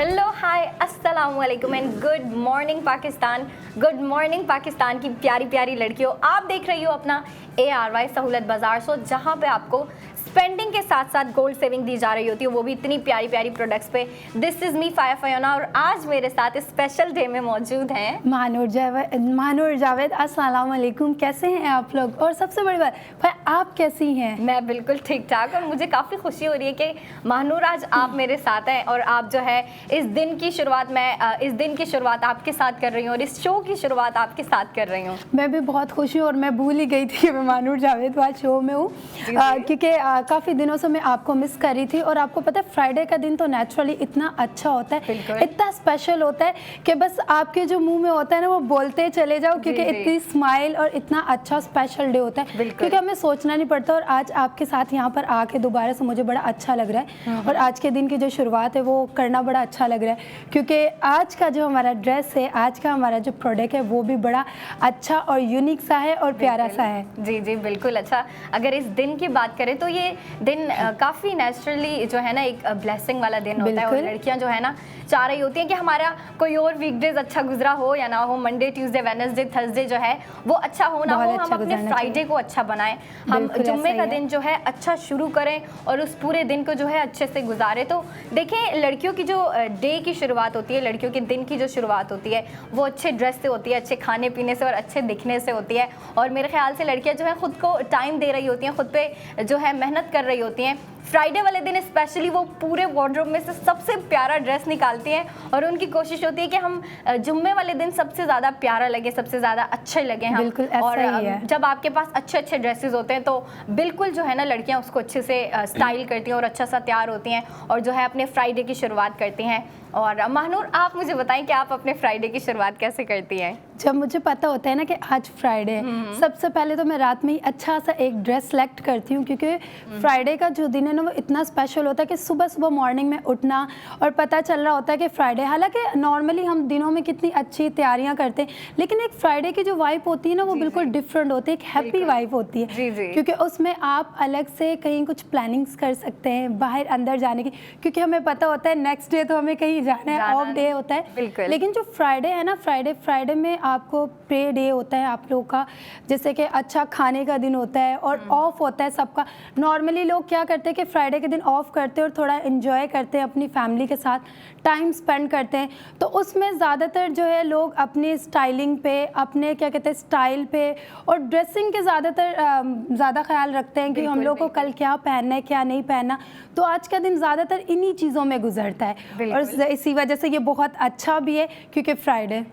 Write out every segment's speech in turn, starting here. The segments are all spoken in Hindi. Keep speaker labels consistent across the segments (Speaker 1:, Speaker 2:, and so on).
Speaker 1: हेलो हाय अस्सलाम वालेकुम and good morning Pakistan. Good morning Pakistan की प्यारी प्यारी लड़कियों, आप देख रही हो अपना ARY सहूलत बाजार शो, जहां पे आपको स्पेंडिंग के साथ साथ गोल्ड सेविंग दी जा रही होती है, वो भी इतनी प्यारी प्यारी प्रोडक्ट्स पे। दिस इज़ मी फाया फयोना और आज मेरे साथ स्पेशल डे में मौजूद हैं
Speaker 2: महानूर जावेद। अस्सलाम वालेकुम, कैसे हैं आप लोग? और सबसे बड़ी बात भाई, आप कैसी हैं?
Speaker 1: मैं बिल्कुल ठीक ठाक और मुझे काफ़ी खुशी हो रही है कि महानूर आज आप मेरे साथ हैं और आप जो है इस दिन की शुरुआत आपके साथ कर रही हूँ और इस शो की शुरुआत आपके साथ कर रही हूँ।
Speaker 2: मैं भी बहुत खुश हूँ और मैं भूल ही गई थी कि मैं महानूर जावेद आज शो में हूँ, क्योंकि काफ़ी दिनों से मैं आपको मिस कर रही थी। और आपको पता है फ्राइडे का दिन तो नेचुरली इतना अच्छा होता है, इतना स्पेशल होता है कि बस आपके जो मुंह में होता है ना वो बोलते चले जाओ, क्योंकि इतनी स्माइल और इतना अच्छा स्पेशल डे होता है, क्योंकि हमें सोचना नहीं पड़ता। और आज आपके साथ यहाँ पर आके दोबारा से मुझे बड़ा अच्छा लग रहा है और आज के दिन की जो शुरुआत है वो करना बड़ा अच्छा लग रहा है, क्योंकि आज का जो हमारा ड्रेस है, आज का हमारा जो प्रोडक्ट है वो भी बड़ा अच्छा और यूनिक सा है और प्यारा सा है।
Speaker 1: जी जी बिल्कुल। अच्छा, अगर इस दिन की बात करें तो ये दिन काफ़ी नेचुरली जो है ना एक ब्लेसिंग वाला दिन होता है और लड़कियां जो है ना चाह रही होती हैं कि हमारा कोई और वीकडेज अच्छा गुजरा हो या ना हो, मंडे ट्यूसडे वेडनेसडे थर्सडे जो है वो अच्छा हो ना हो, हम अपने फ्राइडे को अच्छा बनाएं, हम जुम्मे का दिन जो है अच्छा शुरू करें और उस पूरे दिन को जो है अच्छे से गुजारें। तो देखें, लड़कियों की जो डे की शुरुआत होती है, लड़कियों के दिन की जो शुरुआत होती है वो अच्छे ड्रेस से होती है, अच्छे खाने पीने से और अच्छे दिखने से होती है। और मेरे ख्याल से लड़कियां जो है खुद को टाइम दे रही होती हैं, खुद पे जो है मेहनत कर रही होती हैं। फ्राइडे वाले दिन स्पेशली वो पूरे वार्डरोब में से सबसे प्यारा ड्रेस निकालती हैं और उनकी कोशिश होती है कि हम जुम्मे वाले दिन सबसे ज़्यादा प्यारा लगे, सबसे ज़्यादा अच्छे लगे हम।
Speaker 2: बिल्कुल ऐसा
Speaker 1: और
Speaker 2: ही है।
Speaker 1: जब आपके पास अच्छे अच्छे ड्रेसेस होते हैं तो बिल्कुल जो है ना लड़कियां उसको अच्छे से स्टाइल करती हैं और अच्छा सा तैयार होती हैं और जो है अपने फ्राइडे की शुरुआत करती हैं। और महानूर, आप मुझे बताएं कि आप अपने फ्राइडे की शुरुआत कैसे करती हैं?
Speaker 2: जब मुझे पता होता है ना कि आज फ्राइडे है, सबसे पहले तो मैं रात में ही अच्छा सा एक ड्रेस सेलेक्ट करती हूँ, क्योंकि फ्राइडे का जो दिन है ना वो इतना स्पेशल होता है कि सुबह सुबह मॉर्निंग में उठना और पता चल रहा होता है कि फ्राइडे। हालांकि नॉर्मली हम दिनों में कितनी अच्छी तैयारियां करते हैं, लेकिन एक फ्राइडे की जो वाइब होती है ना वो बिल्कुल डिफरेंट होती है, एक हैप्पी वाइब होती है, क्योंकि उसमें आप अलग से कहीं कुछ प्लानिंग्स कर सकते हैं बाहर अंदर जाने की, क्योंकि हमें पता होता है नेक्स्ट डे तो हमें कहीं जाना है, ऑफ डे होता है। लेकिन जो फ्राइडे है ना, फ्राइडे में आपको प्रे डे होता है आप लोग का, जैसे कि अच्छा खाने का दिन होता है और ऑफ होता है सबका। नॉर्मली लोग क्या करते हैं कि फ्राइडे के दिन ऑफ करते हैं और थोड़ा एंजॉय करते हैं, अपनी फैमिली के साथ टाइम स्पेंड करते हैं। तो उसमें ज़्यादातर जो है लोग अपनी स्टाइलिंग पे, अपने क्या कहते हैं स्टाइल पे और ड्रेसिंग के ज़्यादा ख्याल रखते हैं कि हम लोग को कल क्या पहनना है क्या नहीं पहनना। तो आज का दिन ज़्यादातर इन्हीं चीज़ों में गुजरता है और इसी वजह से ये बहुत अच्छा भी है क्योंकि फ्राइडे।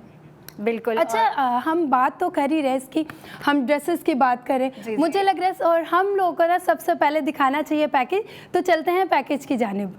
Speaker 1: बिल्कुल।
Speaker 2: अच्छा, हम बात तो कर ही रहे इसकी, हम ड्रेसेस की बात करें। मुझे लग रहा है और हम लोगों को ना सबसे पहले दिखाना चाहिए पैकेज, तो चलते हैं पैकेज की जानिब।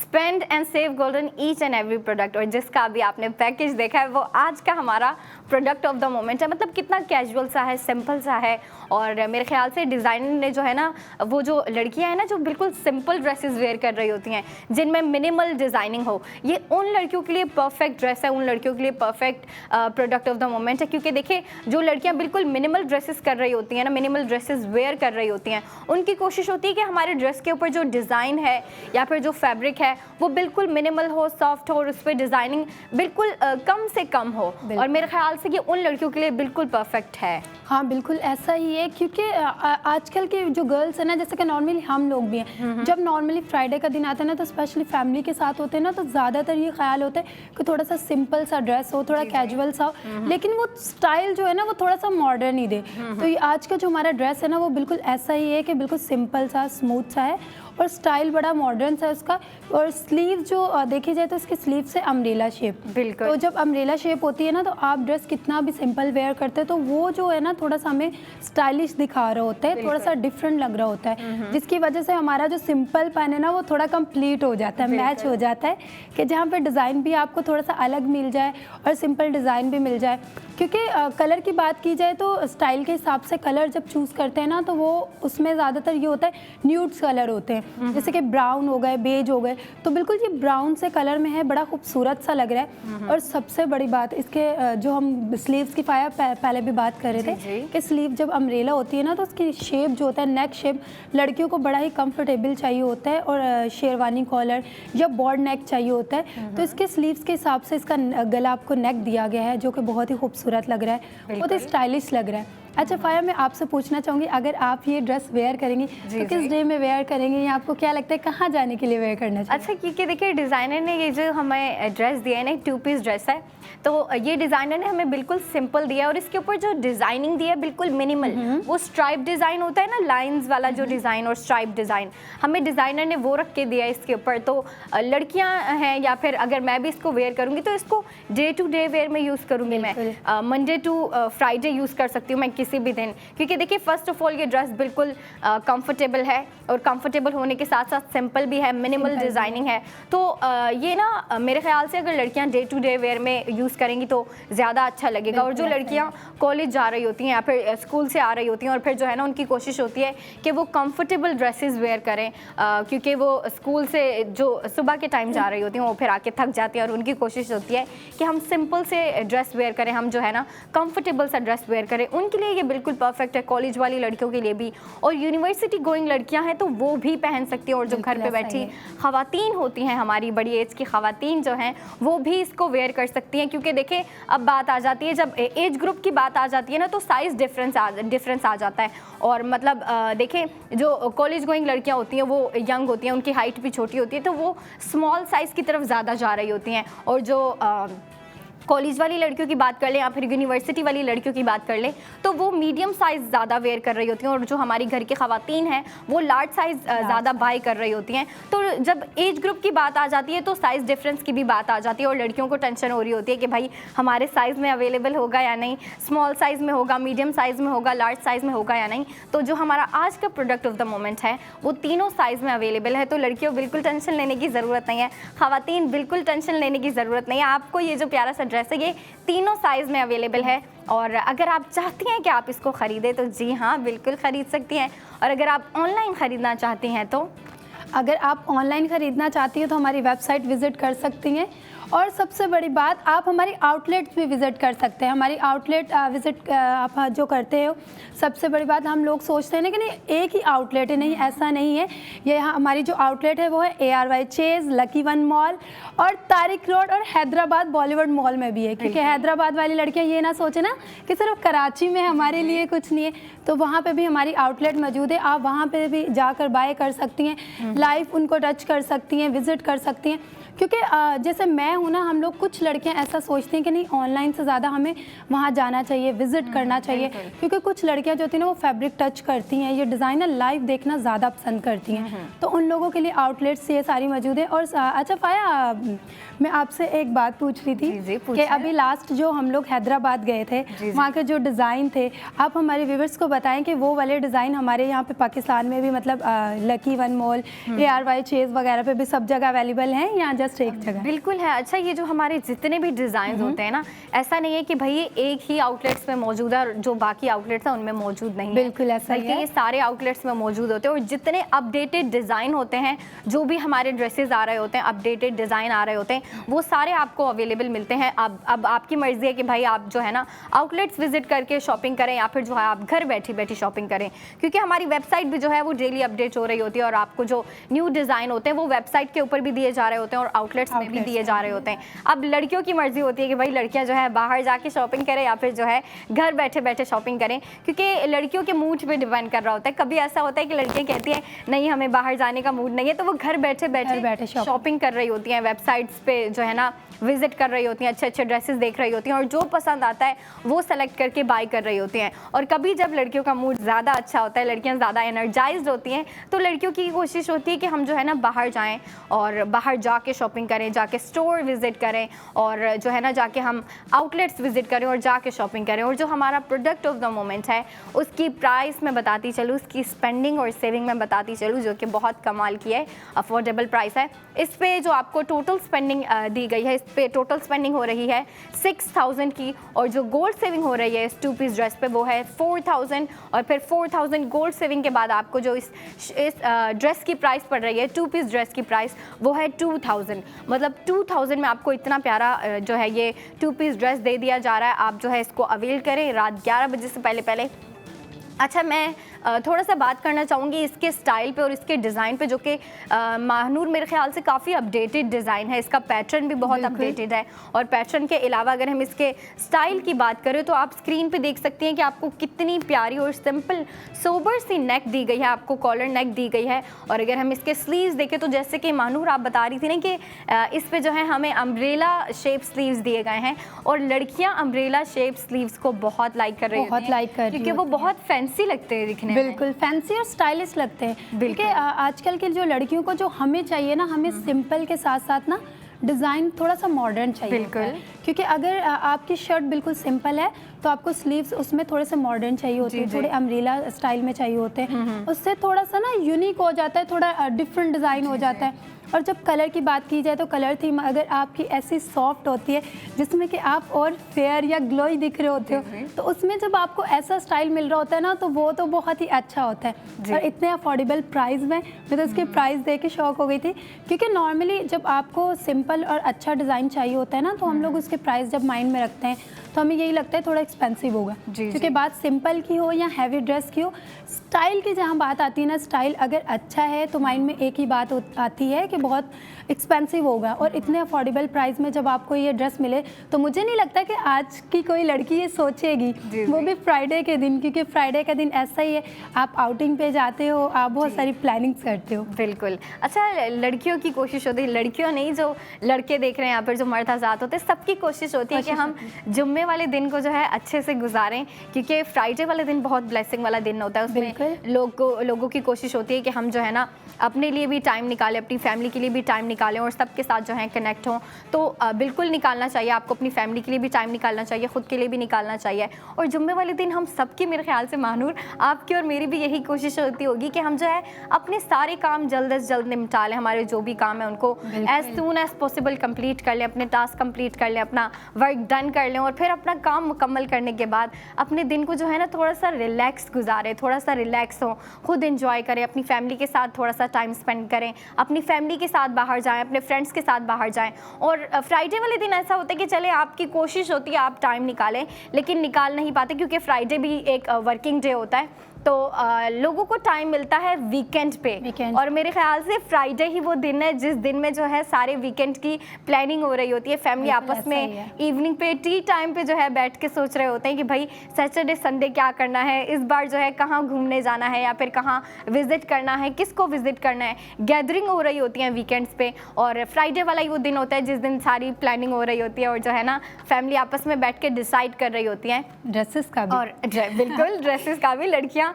Speaker 1: Spend and save golden each and every product, और जिसका अभी आपने पैकेज देखा है वो आज का हमारा प्रोडक्ट ऑफ द मोमेंट है। मतलब कितना कैजुअल सा है, सिंपल सा है और मेरे ख्याल से डिज़ाइनर ने जो है ना, वो जो लड़कियां हैं ना जो बिल्कुल सिंपल ड्रेसेस वेयर कर रही होती हैं जिनमें मिनिमल डिज़ाइनिंग हो, ये उन लड़कियों के लिए परफेक्ट ड्रेस है, उन लड़कियों के लिए perfect product of the moment है। क्योंकि देखिए, जो लड़कियाँ बिल्कुल मिनिमल ड्रेसेस कर रही होती हैं ना, मिनिमल ड्रेसेस वेयर कर रही होती हैं, उनकी कोशिश होती है कि हमारे ड्रेस के ऊपर जो डिज़ाइन है या फिर जो फैब्रिक है वो बिल्कुल मिनिमल हो, सॉफ्ट हो और उस पर डिज़ाइनिंग बिल्कुल कम से कम हो। और मेरे ख्याल से ये उन लड़कियों के लिए बिल्कुल परफेक्ट है।
Speaker 2: हाँ बिल्कुल ऐसा ही है, क्योंकि आजकल के जो गर्ल्स हैं ना, जैसे कि नॉर्मली हम लोग भी हैं, जब नॉर्मली फ्राइडे का दिन आता है ना तो स्पेशली फैमिली के साथ होते हैं ना, तो ज़्यादातर ये ख्याल होता है कि थोड़ा सा सिंपल सा ड्रेस हो, थोड़ा कैजुअल सा हो, लेकिन वो स्टाइल जो है ना वो थोड़ा सा मॉडर्न ही दे। तो ये आज का जो हमारा ड्रेस है ना वो बिल्कुल ऐसा ही है कि बिल्कुल सिंपल सा, स्मूथ सा है और स्टाइल बड़ा मॉडर्न सा उसका। और स्लीव जो देखी जाए तो इसकी स्लीव से अम्ब्रेला शेप,
Speaker 1: बिल्कुल।
Speaker 2: तो जब अम्ब्रेला शेप होती है ना तो आप ड्रेस कितना भी सिंपल वेयर करते हैं तो वो जो है ना थोड़ा सा हमें स्टाइलिश दिखा रहा होता है, थोड़ा सा डिफरेंट लग रहा होता है, जिसकी वजह से हमारा जो सिंपल पहन है ना वो थोड़ा कंप्लीट हो जाता है, मैच हो जाता है कि जहाँ पे डिज़ाइन भी आपको थोड़ा सा अलग मिल जाए और सिंपल डिज़ाइन भी मिल जाए। क्योंकि कलर की बात की जाए तो स्टाइल के हिसाब से कलर जब चूज़ करते हैं ना तो वो उसमें ज़्यादातर ये होता है न्यूड्स कलर होते हैं, जैसे कि ब्राउन हो गए, बेज हो गए, तो बिल्कुल ये ब्राउन से कलर में है, बड़ा खूबसूरत सा लग रहा है। और सबसे बड़ी बात इसके जो हम स्लीव्स की पहले भी बात कर रहे थे कि स्लीव जब अम्ब्रेला होती है ना तो उसकी शेप जो होता है, नेक शेप लड़कियों को बड़ा ही कंफर्टेबल चाहिए होता है, और शेरवानी कॉलर या बॉर्ड नेक चाहिए होता है, तो इसके स्लीव्स के हिसाब से इसका गला आपको नेक दिया गया है जो कि बहुत ही खूबसूरत लग रहा है, बहुत ही स्टाइलिश लग रहा है। अच्छा फाया, मैं आपसे पूछना चाहूँगी, अगर आप ये ड्रेस वेयर करेंगी तो किस डे में वेयर करेंगे, या आपको क्या लगता है कहाँ जाने के लिए वेयर करना चाहिए?
Speaker 1: अच्छा, क्योंकि देखिए डिज़ाइनर ने ये जो हमें ड्रेस दिया है ना, एक 2 पीस ड्रेस है, तो ये डिज़ाइनर ने हमें बिल्कुल सिंपल दिया है, और इसके ऊपर जो डिज़ाइनिंग दी है बिल्कुल मिनिमल, वो स्ट्राइप डिज़ाइन होता है ना, लाइंस वाला जो डिज़ाइन और स्ट्राइप डिज़ाइन, हमें डिज़ाइनर ने वो रख के दिया है इसके ऊपर। तो लड़कियां हैं या फिर अगर मैं भी इसको वेयर करूँगी तो इसको डे टू डे वेयर में यूज़ करूँगी, मैं मंडे टू फ्राइडे यूज़ कर सकती हूँ मैं किसी भी दिन, क्योंकि देखिए फ़र्स्ट ऑफ ऑल ये ड्रेस बिल्कुल कंफर्टेबल है, और कंफर्टेबल होने के साथ साथ सिंपल भी है, मिनिमल डिज़ाइनिंग है। तो ये ना मेरे ख्याल से अगर लड़कियां डे टू डे वेयर में यूज़ करेंगी तो ज़्यादा अच्छा लगेगा। और जो लड़कियां कॉलेज जा रही होती हैं या फिर स्कूल से आ रही होती हैं, और फिर जो है ना उनकी कोशिश होती है कि वो कंफर्टेबल ड्रेसेस वेयर करें, क्योंकि वो स्कूल से जो सुबह के टाइम जा रही होती हैं वो फिर आके थक जाती हैं, और उनकी कोशिश होती है कि हम सिंपल से ड्रेस वेयर करें, हम जो है ना कंफर्टेबल सा ड्रेस वेयर करें, उनके लिए ये बिल्कुल परफेक्ट है। कॉलेज वाली लड़कियों के लिए भी, और यूनिवर्सिटी गोइंग लड़कियां हैं तो वो भी पहन सकती हैं, और जो घर पे बैठी ख़वातीन होती हैं, हमारी बड़ी एज की ख़वातीन जो हैं, वो भी इसको वेयर कर सकती हैं। क्योंकि देखें अब बात आ जाती है, जब एज ग्रुप की बात आ जाती है ना तो साइज़ डिफरेंस आ जाता है। और मतलब देखें जो कॉलेज गोइंग लड़कियां होती हैं वो यंग होती हैं, उनकी हाइट भी छोटी होती है, तो वो स्मॉल साइज़ की तरफ ज़्यादा जा रही होती हैं, और जो कॉलेज वाली लड़कियों की बात कर लें या फिर यूनिवर्सिटी वाली लड़कियों की बात कर लें तो वो मीडियम साइज़ ज़्यादा वेयर कर रही होती हैं, और जो हमारी घर की ख़वातीन हैं वो लार्ज साइज़ ज़्यादा बाय कर रही होती हैं। तो जब एज ग्रुप की बात आ जाती है तो साइज़ डिफरेंस की भी बात आ जाती है, और लड़कियों को टेंशन हो रही होती है कि भाई हमारे साइज़ में अवेलेबल होगा या नहीं, स्मॉल साइज़ में होगा, मीडियम साइज़ में होगा, लार्ज साइज़ में होगा या नहीं। तो जो हमारा आज का प्रोडक्ट ऑफ द मोमेंट है वो तीनों साइज़ में अवेलेबल है, तो लड़कियों बिल्कुल टेंशन लेने की ज़रूरत नहीं है, ख़वातीन बिल्कुल टेंशन लेने की ज़रूरत नहीं है। आपको ये जो प्यारा सा ड्रेस है ये तीनों साइज़ में अवेलेबल है, और अगर आप चाहती हैं कि आप इसको ख़रीदें तो जी हाँ बिल्कुल ख़रीद सकती हैं। और अगर आप ऑनलाइन ख़रीदना चाहती हैं तो
Speaker 2: अगर आप ऑनलाइन ख़रीदना चाहती हैं तो हमारी वेबसाइट विज़िट कर सकती हैं, और सबसे बड़ी बात आप हमारी आउटलेट्स भी विज़िट कर सकते हैं। हमारी आउटलेट विज़िट आप जो करते हो, सबसे बड़ी बात हम लोग सोचते हैं ना कि नहीं एक ही आउटलेट है, नहीं ऐसा नहीं है। ये यहाँ हमारी जो आउटलेट है वो है ARY Chase, lucky one mall और तारिक रोड और हैदराबाद बॉलीवुड मॉल में भी है, क्योंकि हैदराबाद वाली लड़कियाँ ये ना सोचे ना कि सिर्फ कराची में हमारे लिए कुछ नहीं है, तो वहाँ पर भी हमारी आउटलेट मौजूद है। आप वहाँ पर भी जाकर बाय कर सकती हैं, लाइव उनको टच कर सकती हैं, विज़िट कर सकती हैं। क्योंकि जैसे मैं हूँ ना, हम लोग कुछ लड़कियाँ ऐसा सोचती हैं कि नहीं ऑनलाइन से ज़्यादा हमें वहाँ जाना चाहिए, विज़िट करना चाहिए, क्योंकि कुछ लड़कियाँ जो होती हैं ना वो फैब्रिक टच करती हैं, ये डिज़ाइनर लाइव देखना ज़्यादा पसंद करती हैं, तो उन लोगों के लिए आउटलेट्स ये सारी मौजूद है। और अच्छा फाया, मैं आपसे एक बात पूछ रही थी कि अभी लास्ट जो हम लोग हैदराबाद गए थे, वहाँ के जो डिज़ाइन थे, आप हमारे व्यूवर्स को बताएं कि वो वाले डिज़ाइन हमारे यहाँ पे पाकिस्तान में भी मतलब lucky one mall, ARY Chase वगैरह पे भी सब जगह अवेलेबल हैं या जस्ट एक जगह?
Speaker 1: बिल्कुल है। अच्छा, ये जो हमारे जितने भी डिज़ाइन होते हैं ना, ऐसा नहीं है कि भाई ये एक ही आउटलेट्स में मौजूद है और जो बाकी आउटलेट्स हैं उनमें मौजूद नहीं है।
Speaker 2: बिल्कुल ऐसा ही है,
Speaker 1: ये सारे आउटलेट्स में मौजूद होते हैं, और जितने अपडेटेड डिज़ाइन होते हैं, जो भी हमारे ड्रेसेस आ रहे होते हैं, अपडेटेड डिज़ाइन आ रहे होते हैं, वो सारे आपको अवेलेबल मिलते हैं। अब आपकी मर्ज़ी है कि भाई आप जो है ना आउटलेट्स विजिट करके शॉपिंग करें या फिर जो है आप घर बैठी बैठी शॉपिंग करें, क्योंकि हमारी वेबसाइट भी जो है वो डेली अपडेट हो रही होती है, और आपको जो न्यू डिज़ाइन होते हैं वो वेबसाइट के ऊपर भी दिए जा रहे होते हैं, और और आउटलेट्स में भी दिए जा रहे होते हैं। अब लड़कियों की मर्जी होती है कि भाई लड़कियां जो है बाहर जाके शॉपिंग करें या फिर जो है घर बैठे बैठे शॉपिंग करें, क्योंकि लड़कियों के मूड पे डिपेंड कर रहा होता है। कभी ऐसा होता है कि लड़कियां कहती हैं नहीं हमें बाहर जाने का मूड नहीं है, तो वो घर बैठे बैठे शॉपिंग कर रही होती हैं, वेबसाइट्स पे जो है ना विजिट कर रही होती हैं, अच्छे अच्छे ड्रेसेस देख रही होती हैं और जो पसंद आता है वो सेलेक्ट करके बाय कर रही होती हैं। और कभी जब लड़कियों का मूड ज़्यादा अच्छा होता है, लड़कियां ज़्यादा एनर्जाइज्ड होती हैं, तो लड़कियों की कोशिश होती है कि हम जो है ना बाहर जाएं और बाहर जाके शॉपिंग करें, जाके स्टोर विजिट करें और जो है ना जाके हम आउटलेट्स विजिट करें और जाके शॉपिंग करें। और जो हमारा प्रोडक्ट ऑफ द मोमेंट है उसकी प्राइस मैं बताती चलूँ, उसकी स्पेंडिंग और सेविंग में बताती चलूँ, जो कि बहुत कमाल की है, अफोर्डेबल प्राइस है। इस पे जो आपको टोटल स्पेंडिंग दी गई है, इस पे टोटल स्पेंडिंग हो रही है 6000 की, और जो गोल्ड सेविंग हो रही है इस 2 पीस ड्रेस पे वो है 4000, और फिर 4000 गोल्ड सेविंग के बाद आपको जो इस ड्रेस की प्राइस पड़ रही है, 2 पीस ड्रेस की प्राइस वो है 2000। मतलब 2000 में आपको इतना प्यारा जो है ये 2 पीस ड्रेस दे दिया जा रहा है। आप जो है इसको अवेल करें रात 11 बजे से पहले। अच्छा, मैं थोड़ा सा बात करना चाहूँगी इसके स्टाइल पे और इसके डिज़ाइन पे, जो कि महानूर मेरे ख्याल से काफ़ी अपडेटेड डिज़ाइन है। इसका पैटर्न भी बहुत अपडेटेड है, और पैटर्न के अलावा अगर हम इसके स्टाइल की बात करें तो आप स्क्रीन पे देख सकती हैं कि आपको कितनी प्यारी और सिंपल सोबर सी नेक दी गई है, आपको कॉलर नेक दी गई है। और अगर हम इसके स्लीव्स देखें तो जैसे कि महानूर आप बता रही थी ना कि इस पे जो है हमें अम्ब्रेला शेप स्लीव्स दिए गए हैं, और लड़कियाँ अम्ब्रेला शेप स्लीव्स को बहुत लाइक कर रही हैं क्योंकि वो बहुत फैंसी लगते हैं दिखने में।
Speaker 2: बिल्कुल फैंसी और स्टाइलिश लगते हैं, क्योंकि आजकल के जो लड़कियों को जो हमें चाहिए ना, हमें सिंपल के साथ साथ ना डिज़ाइन थोड़ा सा मॉडर्न चाहिए।
Speaker 1: बिल्कुल,
Speaker 2: क्योंकि अगर आपकी शर्ट बिल्कुल सिंपल है तो आपको स्लीव्स उसमें थोड़े से मॉडर्न चाहिए होते हैं, थोड़े अम्ब्रेला स्टाइल में चाहिए होते हैं, उससे थोड़ा सा ना यूनिक हो जाता है, थोड़ा डिफरेंट डिज़ाइन हो जाता है। और जब कलर की बात की जाए तो कलर थीम अगर आपकी ऐसी सॉफ्ट होती है जिसमें कि आप और फेयर या ग्लोई दिख रहे होते हो, तो उसमें जब आपको ऐसा स्टाइल मिल रहा होता है ना, तो वो तो बहुत ही अच्छा होता है। और इतने अफोर्डेबल प्राइस में, मैं तो इसके प्राइस देख के शॉक हो गई थी, क्योंकि नॉर्मली जब आपको सिंपल और अच्छा डिज़ाइन चाहिए होता है ना, तो हम लोग उसके प्राइस जब माइंड में रखते हैं तो हमें यही लगता है थोड़ा एक्सपेंसिव होगा। क्योंकि बात सिंपल की हो या हैवी ड्रेस की हो, स्टाइल की जहाँ बात आती है ना, स्टाइल अगर अच्छा है तो माइंड में एक ही बात आती है कि बहुत एक्सपेंसिव होगा। और इतने अफोर्डेबल प्राइस में जब आपको ये ड्रेस मिले तो मुझे नहीं लगता कि आज की कोई लड़की ये सोचेगी, वो भी फ्राइडे के दिन, क्योंकि फ्राइडे का दिन ऐसा ही है, आप आउटिंग पे जाते हो, आप बहुत सारी प्लानिंग्स करते हो।
Speaker 1: बिल्कुल। अच्छा, लड़कियों की कोशिश होती है, लड़कियों नहीं जो लड़के देख रहे हैं यहाँ पर, जो मर्द हज़रात होते हैं, सबकी कोशिश होती है कि हम जुम्मे वाले दिन को जो है अच्छे से गुजारें, क्योंकि फ्राइडे वाले दिन बहुत ब्लेसिंग वाला दिन होता है। उसमें लोगों की कोशिश होती है कि हम जो है ना अपने लिए भी टाइम निकालें, अपनी फैमिली के लिए भी टाइम निकालें और सबके साथ जो है कनेक्ट हों। तो बिल्कुल निकालना चाहिए, आपको अपनी फैमिली के लिए भी टाइम निकालना चाहिए, ख़ुद के लिए भी निकालना चाहिए। और जुम्मे वाले दिन हम सबकी, मेरे ख्याल से महानूर आपकी और मेरी भी यही कोशिश होती होगी कि हम जो है अपने सारे काम जल्द से जल्द निपटा लें, हमारे जो भी काम है उनको as soon as possible complete कर लें, अपने टास्क कंप्लीट कर लें, अपना वर्क डन कर लें, और फिर अपना काम मुकम्मल करने के बाद अपने दिन को जो है ना थोड़ा सा रिलैक्स गुजारें, थोड़ा सा रिलैक्स हो, खुद एंजॉय करें, अपनी फैमिली के साथ थोड़ा सा टाइम स्पेंड करें, अपनी फैमिली के साथ बाहर जाएं, अपने फ्रेंड्स के साथ बाहर जाएं। और फ्राइडे वाले दिन ऐसा होता है कि चले आपकी कोशिश होती है आप टाइम निकालें, लेकिन निकाल नहीं पाते, क्योंकि फ्राइडे भी एक वर्किंग डे होता है। तो लोगों को टाइम मिलता है वीकेंड पे, और मेरे ख्याल से फ्राइडे ही वो दिन है जिस दिन में जो है सारे वीकेंड की प्लानिंग हो रही होती है। फैमिली आपस में इवनिंग पे टी टाइम पे जो है बैठ के सोच रहे होते हैं कि भाई सैटरडे संडे क्या करना है, इस बार जो है कहाँ घूमने जाना है या फिर कहाँ विजिट करना है, किसको विजिट करना है। गैदरिंग हो रही होती है वीकेंड्स पे, और फ्राइडे वाला ही वो दिन होता है जिस दिन सारी प्लानिंग हो रही होती है और जो है ना फैमिली आपस में बैठ के डिसाइड कर रही होती हैं
Speaker 2: ड्रेसेस का भी।
Speaker 1: और बिल्कुल ड्रेसेस का भी। लड़कियां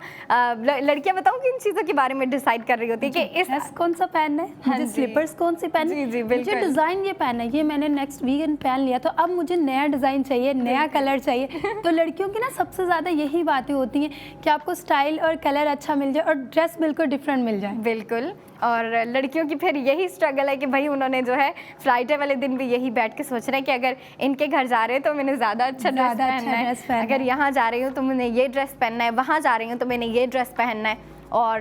Speaker 1: बताऊं किन चीज़ों के बारे में डिसाइड कर रही होती है कि इस
Speaker 2: ड्रेस कौन सा पहनना है, मुझे स्लीपर्स कौन सी पहनना है, मुझे डिज़ाइन ये पहनना है, ये मैंने नेक्स्ट वीकेंड पहन लिया तो अब मुझे नया डिज़ाइन चाहिए, नया कलर चाहिए। तो लड़कियों की ना सबसे ज़्यादा यही बातें होती हैं कि आपको स्टाइल और कलर अच्छा मिल जाए और ड्रेस बिल्कुल डिफरेंट मिल जाए।
Speaker 1: बिल्कुल। और लड़कियों की फिर यही स्ट्रगल है कि भाई उन्होंने जो है फ्राइडे वाले दिन भी यही बैठ के सोच रहे हैं कि अगर इनके घर जा रहे हैं तो मैंने ज़्यादा अच्छा ड्रेस पहनना है, अगर यहाँ जा रही हूँ तो मैंने ये ड्रेस पहनना है, वहाँ जा रही हूँ तो मैंने ये ड्रेस पहनना है। और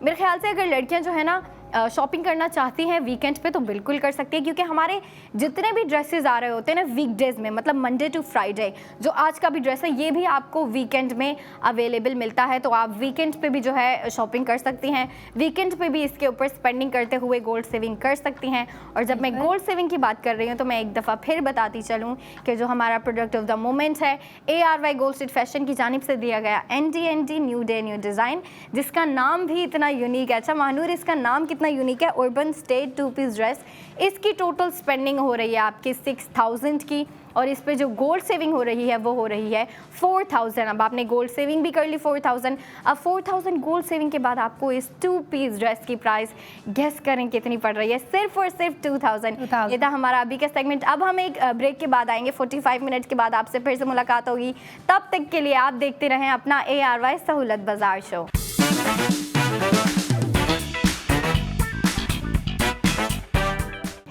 Speaker 1: मेरे ख्याल से अगर लड़कियाँ जो है ना शॉपिंग करना चाहती हैं वीकेंड पे तो बिल्कुल कर सकती हैं, क्योंकि हमारे जितने भी ड्रेसेस आ रहे होते हैं ना वीकडेज में, मतलब मंडे टू फ्राइडे, जो आज का भी ड्रेस है ये भी आपको वीकेंड में अवेलेबल मिलता है। तो आप वीकेंड पे भी जो है शॉपिंग कर सकती हैं, वीकेंड पे भी इसके ऊपर स्पेंडिंग करते हुए गोल्ड सेविंग कर सकती हैं। और जब मैं गोल्ड सेविंग की बात कर रही हूँ तो मैं एक दफ़ा फिर बताती चलूँ कि जो हमारा प्रोडक्ट ऑफ द मोमेंट है ARY गोल्ड स्ट्रीट फैशन की जानिब से दिया गया NDND new day new design, जिसका नाम भी इतना यूनिक है। अच्छा महानूर, इसका नाम कितना यूनिक है, अर्बन स्टेट 2 पीस ड्रेस। इसकी टोटल स्पेंडिंग हो रही है आपकी 6000 की, और इस पे जो गोल्ड सेविंग हो रही है वो हो रही है 4000। अब आपने गोल्ड सेविंग भी कर ली 4000, अब 4000 गोल्ड सेविंग के बाद आपको इस 2 पीस ड्रेस की प्राइस गेस करें कितनी पड़ रही है, सिर्फ और सिर्फ 2000। ये था हमारा अभी का सेगमेंट। अब हम एक ब्रेक के बाद आएंगे, 45 मिनट के बाद आपसे फिर से मुलाकात होगी। तब तक के लिए आप देखते रहें अपना ARY सहूलत बाजार show.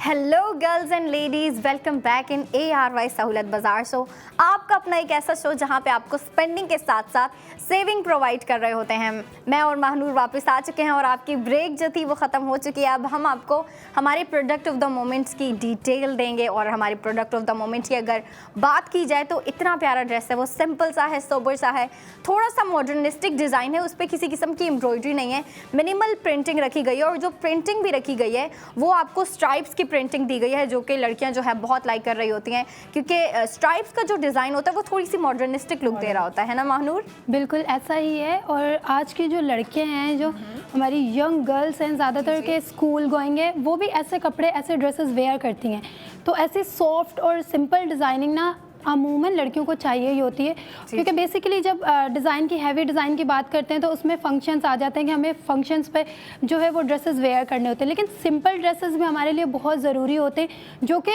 Speaker 1: Hello girls and ladies, welcome back in ARY सहूलत बाजार शो, आपका अपना एक ऐसा शो जहां पे आपको स्पेंडिंग के साथ साथ सेविंग प्रोवाइड कर रहे होते हैं। मैं और महानूर वापस आ चुके हैं और आपकी ब्रेक जो थी वो ख़त्म हो चुकी है। अब हम आपको हमारे प्रोडक्ट ऑफ द मोमेंट्स की डिटेल देंगे। और हमारे प्रोडक्ट ऑफ द मोमेंट्स की अगर बात की जाए तो इतना प्यारा ड्रेस है, वो सिंपल सा है, सोबर सा है, थोड़ा सा मॉडर्निस्टिक डिज़ाइन है, उस पर किसी किस्म की एम्ब्रॉयडरी नहीं है, मिनिमल प्रिंटिंग रखी गई है। और जो प्रिंटिंग भी रखी गई है वो आपको स्ट्राइप्स की प्रिंटिंग दी गई है, जो कि लड़कियां जो है बहुत लाइक कर रही होती हैं, क्योंकि स्ट्राइप्स का जो डिज़ाइन होता है वो थोड़ी सी मॉडर्निस्टिक लुक दे रहा होता है ना महानूर?
Speaker 2: बिल्कुल ऐसा ही है। और आज की जो लड़कियां हैं, जो हमारी यंग गर्ल्स हैं, ज़्यादातर के स्कूल गोइंग है, वो भी ऐसे कपड़े, ऐसे ड्रेसेस वेयर करती हैं। तो ऐसी सॉफ्ट और सिंपल डिज़ाइनिंग ना अमूमन लड़कियों को चाहिए ही होती है, क्योंकि बेसिकली जब डिज़ाइन की, हैवी डिज़ाइन की बात करते हैं तो उसमें फंक्शंस आ जाते हैं कि हमें फंक्शंस पे जो है वो ड्रेसेस वेयर करने होते हैं। लेकिन सिंपल ड्रेसेस भी हमारे लिए बहुत ज़रूरी होते हैं, जो कि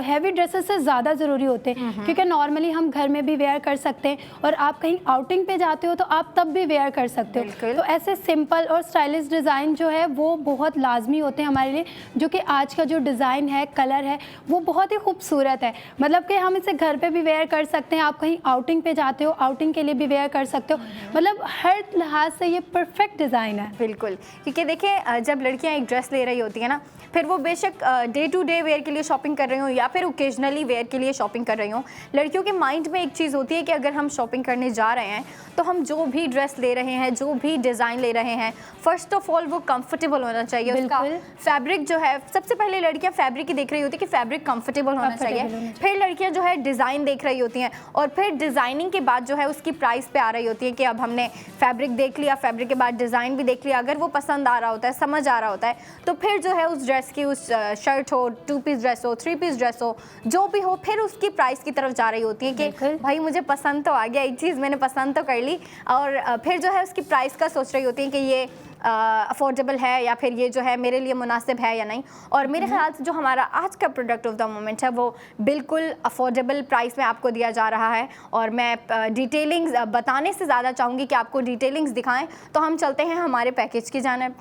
Speaker 2: हैवी ड्रेसेस से ज़्यादा ज़रूरी होते हैं, क्योंकि नॉर्मली हम घर में भी वेयर कर सकते हैं और आप कहीं आउटिंग पे जाते हो तो आप तब भी वेयर कर सकते हो। तो ऐसे सिंपल और स्टाइलिश डिज़ाइन जो है वो बहुत लाजमी होते हैं हमारे लिए, जो कि आज का जो डिज़ाइन है, कलर है, वो बहुत ही खूबसूरत है। मतलब कि हम इसे घर पे भी वेयर कर सकते हैं, आप कहीं आउटिंग पे जाते हो, आउटिंग के लिए भी वेयर कर सकते हो। मतलब हर लिहाज से ये परफेक्ट डिज़ाइन है।
Speaker 1: बिल्कुल, क्योंकि देखिए जब लड़कियां एक ड्रेस ले रही होती हैं ना, फिर वो बेशक डे टू डे वेयर के लिए शॉपिंग कर रही हूँ या फिर ओकेजनली वेयर के लिए शॉपिंग कर रही हूँ, लड़कियों के माइंड में एक चीज़ होती है कि अगर हम शॉपिंग करने जा रहे हैं तो हम जो भी ड्रेस ले रहे हैं, जो भी डिज़ाइन ले रहे हैं, फर्स्ट ऑफ ऑल वो कंफर्टेबल होना चाहिए। उसका फैब्रिक जो है, सबसे पहले लड़कियां फैब्रिक ही देख रही होती है कि फैब्रिक कंफर्टेबल होना चाहिए, फिर लड़कियां जो है डिज़ाइन देख रही होती हैं, और फिर डिज़ाइनिंग के बाद जो है उसकी प्राइस पे आ रही होती है कि अब हमने फैब्रिक देख लिया, फैब्रिक के बाद डिज़ाइन भी देख लिया, अगर वो पसंद आ रहा होता है, समझ आ रहा होता है, तो फिर जो है उस ड्रेस की, उस शर्ट हो, 2 पीस ड्रेस हो, 3 पीस ड्रेस हो, जो भी हो, फिर उसकी प्राइस की तरफ जा रही होती है कि भाई मुझे पसंद तो आ गया, एक चीज़ मैंने पसंद तो कर ली, और फिर जो है उसकी प्राइस का सोच रही होती है कि ये अफोर्डेबल है या फिर ये जो है मेरे लिए मुनासिब है या नहीं। और मेरे ख्याल से जो हमारा आज का प्रोडक्ट ऑफ द मोमेंट है वो बिल्कुल अफोर्डेबल प्राइस में आपको दिया जा रहा है। और मैं डिटेलिंग्स बताने से ज़्यादा चाहूँगी कि आपको डिटेलिंग्स दिखाएं, तो हम चलते हैं हमारे पैकेज की जानिब।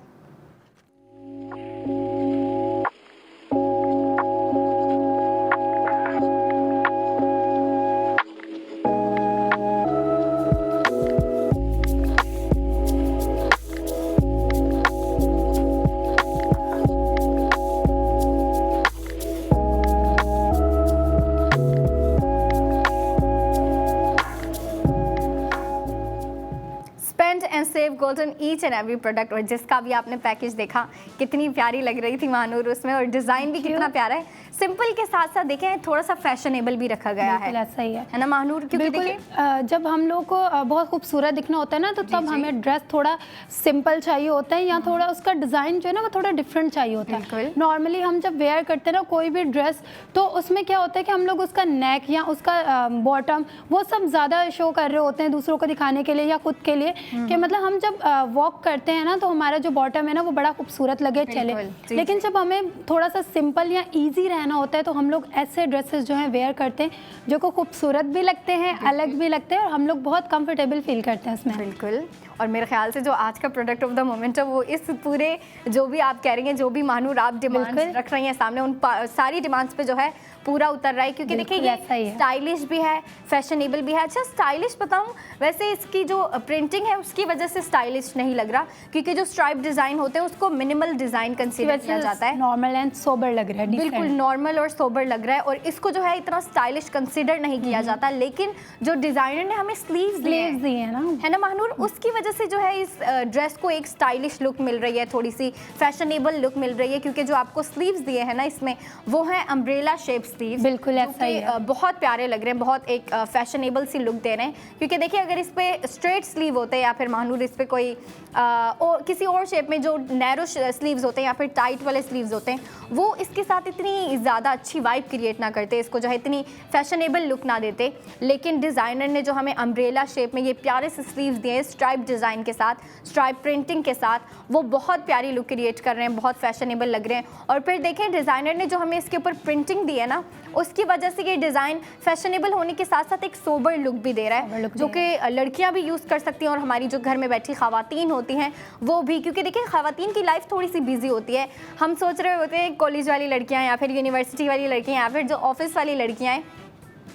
Speaker 1: Save golden each and every product. और जिसका भी आपने पैकेज देखा, कितनी प्यारी लग रही थी महानूर उसमें, और डिज़ाइन भी कितना प्यारा है। सिंपल के साथ साथ देखें थोड़ा सा फैशनेबल भी रखा गया है,
Speaker 2: ऐसा ही है
Speaker 1: ना महानूर? क्योंकि देखिए
Speaker 2: जब हम लोग को बहुत खूबसूरत दिखना होता है ना, तो तब हमें ड्रेस थोड़ा सिंपल चाहिए होता है, या थोड़ा उसका डिज़ाइन जो है ना वो थोड़ा डिफरेंट चाहिए होता है। नॉर्मली हम जब वेयर करते हैं ना कोई भी ड्रेस, तो उसमें क्या होता है कि हम लोग उसका नेक या उसका बॉटम वो सब ज़्यादा शो कर रहे होते हैं दूसरों को दिखाने के लिए या खुद के लिए, कि मतलब हम जब वॉक करते हैं ना तो हमारा जो बॉटम है ना वो बड़ा खूबसूरत लगे चले। लेकिन जब हमें थोड़ा सा सिंपल या ईजी रहना होता है तो हम लोग ऐसे ड्रेसेस जो हैं वेयर करते हैं जो को खूबसूरत भी लगते हैं, अलग भी लगते हैं, और हम लोग बहुत कंफर्टेबल फील करते हैं उसमें।
Speaker 1: बिल्कुल। और मेरे ख्याल से जो आज का प्रोडक्ट ऑफ द मोमेंट है वो इस पूरे जो भी आप कह रही हैं, जो भी महानूर आप डिमांड्स रख रही हैं सामने, उन सारी डिमांड्स पे जो है पूरा उतर रहा है। क्योंकि देखिए ये स्टाइलिश भी है, फैशनेबल भी है। अच्छा स्टाइलिश बताऊं, वैसे इसकी जो प्रिंटिंग है उसकी वजह से स्टाइलिश नहीं लग रहा, क्योंकि जो स्ट्राइप डिज़ाइन होते हैं उसको मिनिमल डिज़ाइन कंसीडर किया जाता है।
Speaker 2: नॉर्मल एंड सोबर लग रहा है,
Speaker 1: बिल्कुल नॉर्मल और सोबर लग रहा है, और इसको जो है इतना स्टाइलिश कंसीडर नहीं किया जाता। लेकिन जो डिज़ाइनर ने हमें स्लीव्स दिए हैं ना, है ना महानूर, उसकी वजह से जो है इस ड्रेस को एक स्टाइलिश लुक मिल रही है, थोड़ी सी फैशनेबल लुक मिल रही है। क्योंकि जो आपको स्लीव्स दिए हैं ना इसमें, वो है अम्ब्रेला शेप स्लीव्स।
Speaker 2: बिल्कुल ऐसा ही है,
Speaker 1: बहुत प्यारे लग रहे हैं, बहुत एक फैशनेबल सी लुक दे रहे हैं। क्योंकि देखिए अगर इस पे स्ट्रेट स्लीव होते हैं या फिर महानूर इस पे कोई किसी और शेप में जो नैरो स्लीव्स होते हैं या फिर टाइट वाले स्लीव्स होते हैं, वो इसके साथ इतनी ज़्यादा अच्छी वाइब क्रिएट ना करते, इसको जो है इतनी फैशनेबल लुक ना देते। लेकिन डिज़ाइनर ने जो हमें अम्ब्रेला शेप में ये प्यारे से स्लीव्स दिए हैं स्ट्राइप डिज़ाइन के साथ, स्ट्राइप प्रिंटिंग के साथ, वो बहुत प्यारी लुक क्रिएट कर रहे हैं, बहुत फैशनेबल लग रहे हैं। और फिर देखें डिज़ाइनर ने जो हमें इसके ऊपर प्रिंटिंग दी है ना, उसकी वजह से ये डिज़ाइन फैशनेबल होने के साथ साथ एक सोबर लुक भी दे रहा है, जो कि लड़कियां भी यूज़ कर सकती हैं और हमारी जो घर में बैठी ख़वातीन होती हैं वो भी। क्योंकि देखिए ख़वातीन की लाइफ थोड़ी सी बिजी होती है। हम सोच रहे होते हैं कॉलेज वाली लड़कियां या फिर यूनिवर्सिटी वाली लड़कियां या फिर जो ऑफिस वाली लड़कियां हैं,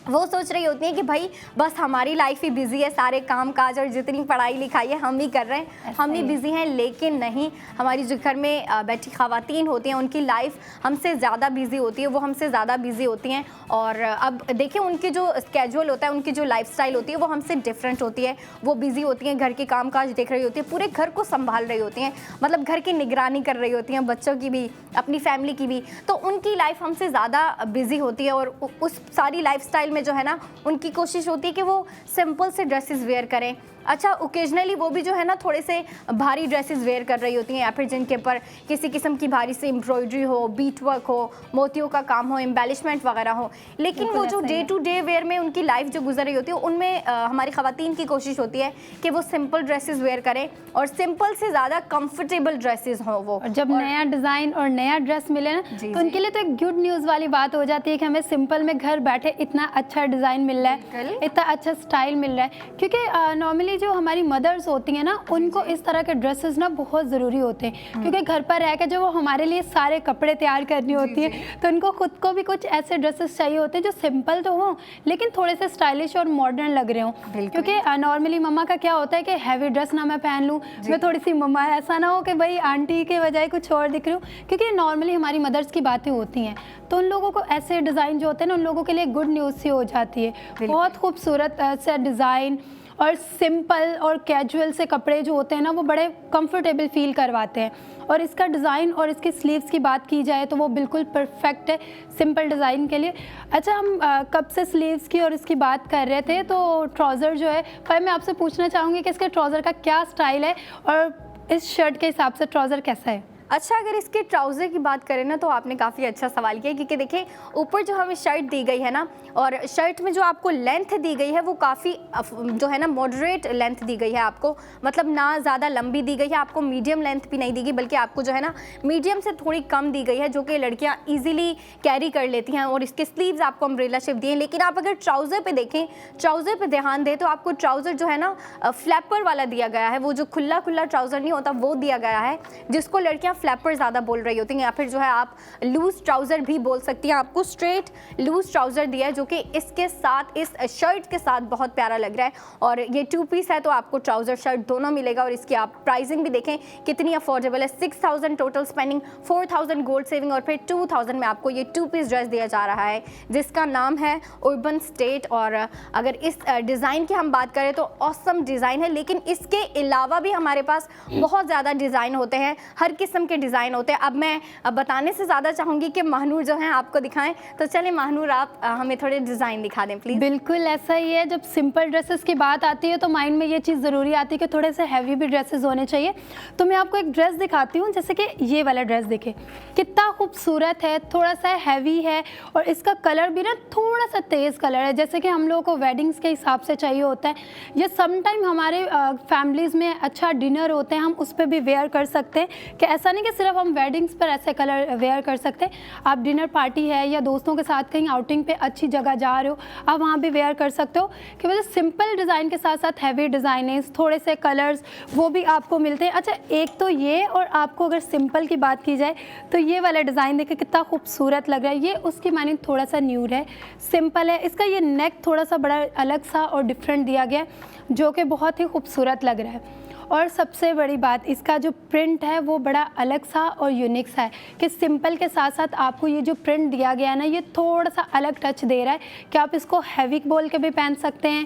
Speaker 1: वो सोच रही होती हैं कि भाई बस हमारी लाइफ ही बिजी है, सारे काम काज और जितनी पढ़ाई लिखाई है हम ही कर रहे हैं, हम ही बिजी हैं। लेकिन नहीं, हमारी जो घर में बैठी ख़वातीन होती हैं उनकी लाइफ हमसे ज़्यादा बिजी होती है, वो हमसे ज़्यादा बिजी होती हैं। और अब देखिए उनकी जो स्केड्यूल होता है, उनकी जो लाइफस्टाइल होती है वो हमसे डिफरेंट होती है। वो बिजी होती हैं, घर के काम काज देख रही होती है, पूरे घर को संभाल रही होती हैं, मतलब घर की निगरानी कर रही होती हैं, बच्चों की भी, अपनी फैमिली की भी। तो उनकी लाइफ हमसे ज़्यादा बिजी होती है और उस सारी लाइफस्टाइल में जो है ना उनकी कोशिश होती है कि वो सिंपल से ड्रेसेस वेयर करें। अच्छा ओकेजनली वो भी जो है ना थोड़े से भारी ड्रेसेस वेयर कर रही होती हैं, या फिर जिनके ऊपर किसी किस्म की भारी से एम्ब्रॉयडरी हो, बीट वर्क हो, मोतियों का काम हो, एम्बेलिशमेंट वगैरह हो। लेकिन वो जो डे टू डे वेयर में उनकी लाइफ जो गुजर रही होती है, उनमें हमारी ख़वातीन की कोशिश होती है कि वो सिंपल ड्रेसेस वेयर करें और सिंपल से ज़्यादा कंफर्टेबल ड्रेसेस हों वो।
Speaker 2: जब नया डिज़ाइन और नया ड्रेस मिले ना, तो उनके लिए तो एक गुड न्यूज़ वाली बात हो जाती है कि हमें सिंपल में घर बैठे इतना अच्छा डिज़ाइन मिल रहा है, इतना अच्छा स्टाइल मिल रहा है। क्योंकि नॉर्मली जो हमारी मदर्स होती हैं ना, उनको इस तरह के ड्रेसेस ना बहुत ज़रूरी होते हैं। क्योंकि घर पर रह कर जो वो हमारे लिए सारे कपड़े तैयार करनी होती है, तो उनको खुद को भी कुछ ऐसे ड्रेसेस चाहिए होते हैं जो सिंपल तो हों लेकिन थोड़े से स्टाइलिश और मॉडर्न लग रहे हों। क्योंकि नॉर्मली मम्मा का क्या होता है कि हैवी ड्रेस ना मैं पहन लूँ, मैं थोड़ी सी मम्मा, ऐसा ना हो कि भाई आंटी के बजाय कुछ और दिख रही हूँ। क्योंकि नॉर्मली हमारी मदर्स की बातें होती हैं, तो उन लोगों को ऐसे डिज़ाइन जो होते हैं ना, उन लोगों के लिए गुड न्यूज़ सी हो जाती है। बहुत खूबसूरत से डिज़ाइन और सिंपल और कैजुअल से कपड़े जो होते हैं ना, वो बड़े कंफर्टेबल फील करवाते हैं। और इसका डिज़ाइन और इसकी स्लीव्स की बात की जाए तो वो बिल्कुल परफेक्ट है सिंपल डिज़ाइन के लिए। अच्छा हम कब से स्लीव्स की और इसकी बात कर रहे थे, तो ट्राउज़र जो है, भाई मैं आपसे पूछना चाहूँगी कि इसके ट्राउज़र का क्या स्टाइल है और इस शर्ट के हिसाब से ट्राउज़र कैसा है?
Speaker 1: अच्छा अगर इसके ट्राउज़र की बात करें ना, तो आपने काफ़ी अच्छा सवाल किया। क्योंकि देखिए ऊपर जो हमें शर्ट दी गई है ना, और शर्ट में जो आपको लेंथ दी गई है वो काफ़ी जो है ना मॉडरेट लेंथ दी गई है आपको, मतलब ना ज़्यादा लंबी दी गई है आपको, मीडियम लेंथ भी नहीं दी गई, बल्कि आपको जो है ना मीडियम से थोड़ी कम दी गई है, जो कि लड़कियाँ ईजिली कैरी कर लेती हैं। और इसके स्लीव्स आपको अम्ब्रेला शेप दिए हैं। लेकिन आप अगर ट्राउज़र पर देखें, ट्राउज़र पर ध्यान दें, तो आपको ट्राउज़र जो है ना फ्लैपर वाला दिया गया है। वो जो खुला खुला ट्राउज़र नहीं होता वो दिया गया है, जिसको लड़कियाँ फ्लैपर ज़्यादा बोल रही होती हैं, या फिर जो है आप लूज ट्राउज़र भी बोल सकती हैं। आपको स्ट्रेट लूज ट्राउज़र दिया है, जो कि इसके साथ, इस शर्ट के साथ बहुत प्यारा लग रहा है। और ये 2 पीस है, तो आपको ट्राउज़र शर्ट दोनों मिलेगा। और इसकी आप प्राइसिंग भी देखें कितनी अफोर्डेबल है, 6000 टोटल स्पेंडिंग, 4000 गोल्ड सेविंग और फिर 2000 में आपको ये 2 पीस ड्रेस दिया जा रहा है, जिसका नाम है अर्बन स्टेट। और अगर इस डिज़ाइन की हम बात करें तो ऑसम डिज़ाइन है, लेकिन इसके अलावा भी हमारे पास बहुत ज़्यादा डिज़ाइन होते हैं, हर किस्म के डिज़ाइन होते हैं। अब मैं बताने से ज़्यादा चाहूँगी कि महानूर जो हैं आपको दिखाएं, तो चलें महानूर आप हमें थोड़े डिज़ाइन दिखा दें प्लीज़।
Speaker 2: बिल्कुल ऐसा ही है, जब सिंपल ड्रेसेस की बात आती है तो माइंड में ये चीज़ ज़रूरी आती है कि थोड़े से हैवी भी ड्रेसेस होने चाहिए। तो मैं आपको एक ड्रेस दिखाती हूँ, जैसे कि ये वाला ड्रेस देखें कितना खूबसूरत है, थोड़ा सा हैवी है और इसका कलर भी ना थोड़ा सा तेज़ कलर है, जैसे कि हम लोगों को वेडिंग्स के हिसाब से चाहिए होता है। ये समटाइम हमारे फैमिलीज़ में अच्छा डिनर होते हैं, हम उस पर भी वेयर कर सकते हैं कि ऐसा नहीं कि सिर्फ हम वेडिंग्स पर ऐसे कलर वेयर कर सकते, आप डिनर पार्टी है या दोस्तों के साथ कहीं आउटिंग पे अच्छी जगह जा रहे हो, आप वहाँ भी वेयर कर सकते हो कि मतलब सिंपल डिज़ाइन के साथ साथ हैवी डिज़ाइनिंग्स, थोड़े से कलर्स वो भी आपको मिलते हैं। अच्छा, एक तो ये, और आपको अगर सिंपल की बात की जाए तो ये वाला डिज़ाइन देखिए कितना खूबसूरत लग रहा है। ये उसकी मानी थोड़ा सा न्यूड है, सिंपल है, इसका ये नेक थोड़ा सा बड़ा अलग सा और डिफरेंट दिया गया है जो कि बहुत ही खूबसूरत लग रहा है। और सबसे बड़ी बात, इसका जो प्रिंट है वो बड़ा अलग सा और यूनिक सा है कि सिंपल के साथ साथ आपको ये जो प्रिंट दिया गया है ना, ये थोड़ा सा अलग टच दे रहा है कि आप इसको हैवी बोल के भी पहन सकते हैं,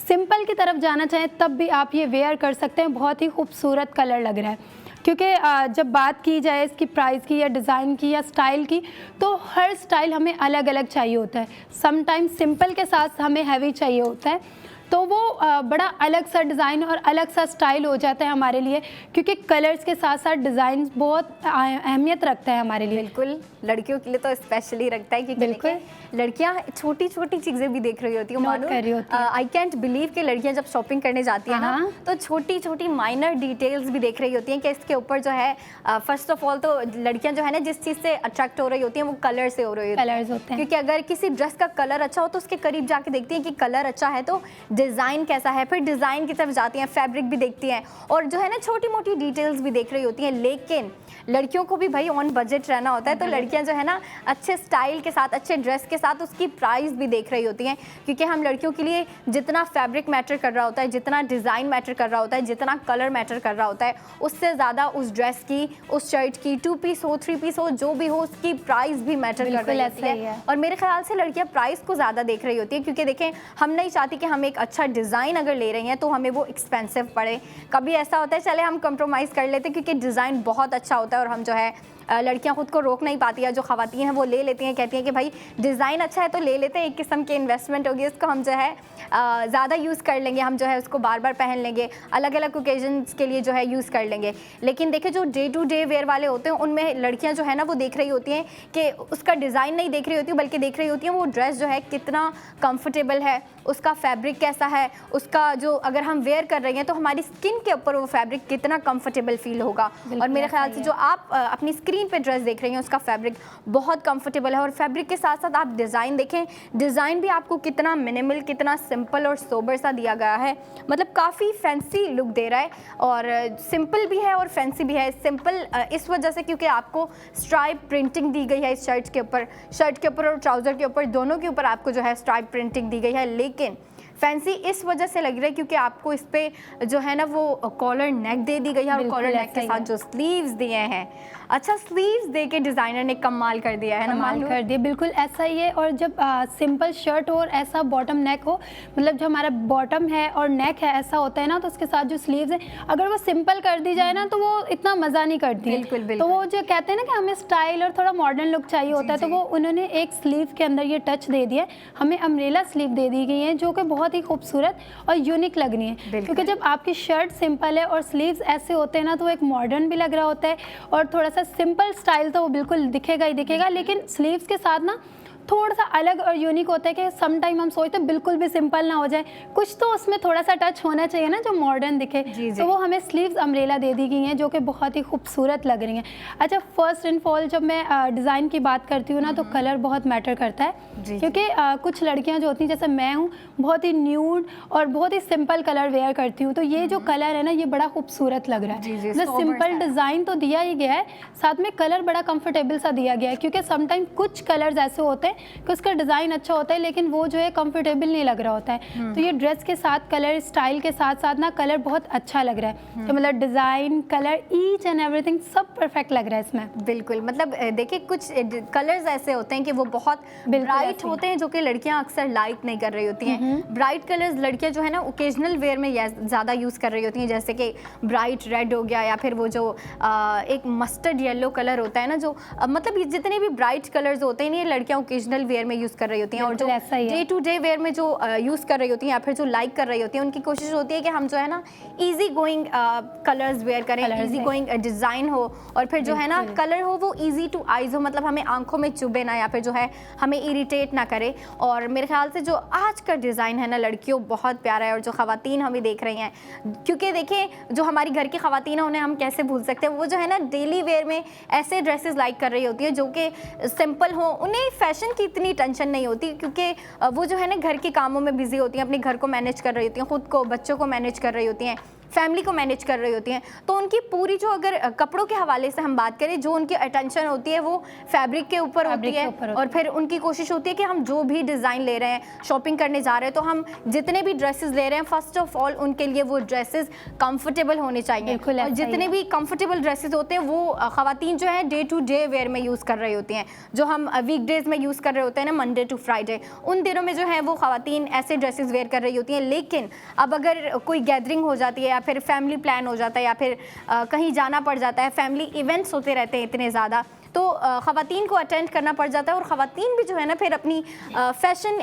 Speaker 2: सिंपल की तरफ जाना चाहें तब भी आप ये वेयर कर सकते हैं। बहुत ही खूबसूरत कलर लग रहा है, क्योंकि जब बात की जाए इसकी प्राइस की या डिज़ाइन की या स्टाइल की, तो हर स्टाइल हमें अलग अलग चाहिए होता है। समटाइम्स सिंपल के साथ हमें हैवी चाहिए होता है, तो वो बड़ा अलग सा डिज़ाइन और अलग सा स्टाइल हो जाता है हमारे लिए, क्योंकि कलर्स के साथ साथ डिज़ाइन बहुत अहमियत रखता है हमारे लिए।
Speaker 1: बिल्कुल, लड़कियों के लिए तो स्पेशली रखता है, क्योंकि
Speaker 2: बिल्कुल
Speaker 1: लड़कियां छोटी छोटी चीज़ें भी देख रही होती हैं। मानो आई कैंट बिलीव कि लड़कियां जब शॉपिंग करने जाती हैं ना, तो छोटी छोटी माइनर डिटेल्स भी देख रही होती हैं कि इसके ऊपर जो है, फर्स्ट ऑफ ऑल तो लड़कियां जो है ना जिस चीज़ से अट्रैक्ट हो रही होती हैं वो कलर से हो रही होती है।
Speaker 2: कलर्स होते हैं,
Speaker 1: क्योंकि अगर किसी ड्रेस का कलर अच्छा हो तो उसके करीब जाके देखती हैं कि कलर अच्छा है तो डिज़ाइन कैसा है, फिर डिज़ाइन की तरफ जाती हैं, फैब्रिक भी देखती हैं, और जो है ना छोटी मोटी डिटेल्स भी देख रही होती हैं। लेकिन लड़कियों को भी भाई ऑन बजट रहना होता है, तो लड़कियां जो है ना अच्छे स्टाइल के साथ, अच्छे ड्रेस के साथ उसकी प्राइस भी देख रही होती हैं, क्योंकि हम लड़कियों के लिए जितना फैब्रिक मैटर कर रहा होता है, जितना डिज़ाइन मैटर कर रहा होता है, जितना कलर मैटर कर रहा होता है, उससे ज़्यादा उस ड्रेस की, उस शर्ट की, 2 पीस हो, 3 पीस हो, जो भी हो, उसकी प्राइस भी मैटर कर रही होती है। और मेरे ख्याल से लड़कियाँ प्राइस को ज़्यादा देख रही होती है, क्योंकि देखें, हम नहीं चाहती कि हम एक अच्छा डिज़ाइन अगर ले रही हैं तो हमें वो एक्सपेंसिव पड़े। कभी ऐसा होता है चले हम कंप्रोमाइज़ कर लेते हैं क्योंकि डिज़ाइन बहुत अच्छा होता है और हम जो है लड़कियां खुद को रोक नहीं पाती है, जो ख़वातीन हैं वो ले लेती हैं, कहती हैं कि भाई डिज़ाइन अच्छा है तो ले लेते हैं, एक किस्म की इन्वेस्टमेंट होगी, इसको हम जो है ज़्यादा यूज़ कर लेंगे, हम जो है उसको बार बार पहन लेंगे, अलग अलग ओकेजन्स के लिए जो है यूज़ कर लेंगे। लेकिन देखिए जो डे टू डे वेयर वाले होते हैं उनमें लड़कियां जो है ना वो देख रही होती हैं कि उसका डिज़ाइन नहीं देख रही होती, बल्कि देख रही होती हैं वो ड्रेस जो है कितना कंफर्टेबल है, उसका फैब्रिक कैसा है, उसका जो अगर हम वेयर कर रही हैं तो हमारी स्किन के ऊपर वो फैब्रिक कितना कंफर्टेबल फील होगा। और मेरे ख्याल से जो आप अपनी स्क्रीन पे ड्रेस देख रही हैं उसका फैब्रिक बहुत कंफर्टेबल है, और फैब्रिक के साथ साथ आप डिज़ाइन देखें, डिज़ाइन भी आपको कितना मिनिमल, कितना सिंपल और सोबर सा दिया गया है, मतलब काफ़ी फैंसी लुक दे रहा है, और सिंपल भी है और फैंसी भी है। सिंपल इस वजह से क्योंकि आपको स्ट्राइप प्रिंटिंग दी गई है इस शर्ट के ऊपर और ट्राउज़र के ऊपर, दोनों के ऊपर आपको जो है स्ट्राइप प्रिंटिंग दी गई है। लेकिन फैंसी इस वजह से लग रहा है क्योंकि आपको इस पे जो है ना वो कॉलर नेक दे दी गई है, और कॉलर नेक के साथ जो स्लीव्स दिए हैं, अच्छा स्लीव्स दे के डिज़ाइनर ने कमाल कर दिया है ना,
Speaker 2: कमाल कर दिया, बिल्कुल ऐसा ही है। और जब सिंपल शर्ट हो और ऐसा बॉटम नेक हो, मतलब जो हमारा बॉटम है और नेक है ऐसा होता है ना, तो उसके साथ जो स्लीव्स है अगर वो सिंपल कर दी जाए ना तो वो इतना मज़ा नहीं करती।
Speaker 1: बिल्कुल बिल्कुल।
Speaker 2: तो वो जो कहते हैं ना कि हमें स्टाइल और थोड़ा मॉडर्न लुक चाहिए होता है, तो वो उन्होंने एक स्लीव के अंदर ये टच दे दिया है, हमें अम्ब्रेला स्लीव दे दी गई है जो कि बहुत ही खूबसूरत और यूनिक लग रही है। क्योंकि जब आपकी शर्ट सिंपल है और स्लीव्स ऐसे होते हैं ना, तो वो एक मॉडर्न भी लग रहा होता है, और थोड़ा सा सिंपल स्टाइल तो वो बिल्कुल दिखेगा ही दिखेगा, लेकिन स्लीव्स के साथ ना थोड़ा सा अलग और यूनिक होता है कि सम टाइम हम सोचते हैं बिल्कुल भी सिंपल ना हो जाए, कुछ तो उसमें थोड़ा सा टच होना चाहिए ना जो मॉडर्न दिखे। तो वो हमें स्लीव्स अम्ब्रेला दे दी गई हैं जो कि बहुत ही खूबसूरत लग रही हैं। अच्छा, फर्स्ट एंड ऑल जब मैं डिज़ाइन की बात करती हूँ ना, तो कलर बहुत मैटर करता है, क्योंकि कुछ लड़कियाँ जो होती हैं, जैसे मैं हूँ, बहुत ही न्यूड और बहुत ही सिंपल कलर वेयर करती हूँ, तो ये जो कलर है ना ये बड़ा खूबसूरत लग रहा है। मतलब सिंपल डिज़ाइन तो दिया ही गया है, साथ में कलर बड़ा कंफर्टेबल सा दिया गया है, क्योंकि समटाइम कुछ कलर्स ऐसे होते हैं कि उसका डिज़ाइन अच्छा होता है लेकिन वो जो है कंफर्टेबल नहीं लग रहा होता है। तो ये ड्रेस के साथ कलर स्टाइल के साथ साथ ना कलर बहुत अच्छा लग रहा है, तो मतलब design, colour, each and everything सब परफेक्ट लग रहा है इसमें।
Speaker 1: बिल्कुल, मतलब देखिए कुछ कलर्स ऐसे होते हैं कि वो बहुत ब्राइट होते हैं जो कि लड़कियां अक्सर लाइक नहीं कर रही होती हैं। ब्राइट कलर्स लड़कियां जो है ना ओकेजनल वेयर में ज़्यादा यूज़ कर रही होती हैं, जैसे कि ब्राइट रेड हो गया, या फिर वो जो एक मस्टर्ड येलो कलर होता है ना, जो मतलब जितने भी ब्राइट कलर्स होते हैं ये लड़कियां ओकेजनल ओकेजनल वेयर में यूज़ कर रही होती हैं, और जो
Speaker 2: ऐसा ही है।
Speaker 1: डे टू डे वेयर में जो यूज़ कर रही होती हैं या फिर जो लाइक कर रही होती हैं, उनकी कोशिश होती है कि हम जो है ना ईजी गोइंग कलर्स वेयर करें, ईजी गोइंग डिज़ाइन हो, और फिर जो है ना कलर हो वो ईजी टू आइज हो, मतलब हमें आंखों में चुभे ना या फिर जो है हमें इरिटेट ना करे। और मेरे ख्याल से जो आज का डिज़ाइन है ना लड़कियों बहुत प्यारा है, और जो ख़वातीन हमें देख रही हैं, क्योंकि देखें जो हमारी घर की ख़वातीन हैं उन्हें हम कैसे भूल सकते हैं, वो जो है ना डेली वेयर में ऐसे ड्रेसेस लाइक कर रही होती है जो कि सिंपल हो, उन्हें फैशन की इतनी टेंशन नहीं होती, क्योंकि वो जो है ना घर के कामों में बिजी होती हैं, अपने घर को मैनेज कर रही होती हैं, खुद को बच्चों को मैनेज कर रही होती हैं, फैमिली को मैनेज कर रही होती हैं। तो उनकी पूरी जो अगर कपड़ों के हवाले से हम बात करें, जो उनकी अटेंशन होती है वो फैब्रिक के ऊपर होती है, और फिर उनकी कोशिश होती है कि हम जो भी डिज़ाइन ले रहे हैं, शॉपिंग करने जा रहे हैं, तो हम जितने भी ड्रेसेस ले रहे हैं फर्स्ट ऑफ ऑल उनके लिए वो ड्रेसेस कंफर्टेबल होने चाहिए, और जितने भी कंफर्टेबल ड्रेसेस होते हैं वो ख़वातीन जो है डे टू डे वेयर में यूज़ कर रही होती हैं, जो हम वीकडेज़ में यूज़ कर रहे होते हैं ना, मंडे टू फ्राइडे, उन दिनों में जो है वो ख़वातीन ऐसे ड्रेसेस वेयर कर रही होती हैं। लेकिन अब अगर कोई गैदरिंग हो जाती है या फिर फैमिली प्लान हो जाता है या फिर कहीं जाना पड़ जाता है, फैमिली इवेंट्स होते रहते हैं इतने ज़्यादा, तो ख़वातीन को अटेंड करना पड़ जाता है, और ख़वातीन भी जो है ना फिर अपनी फैशन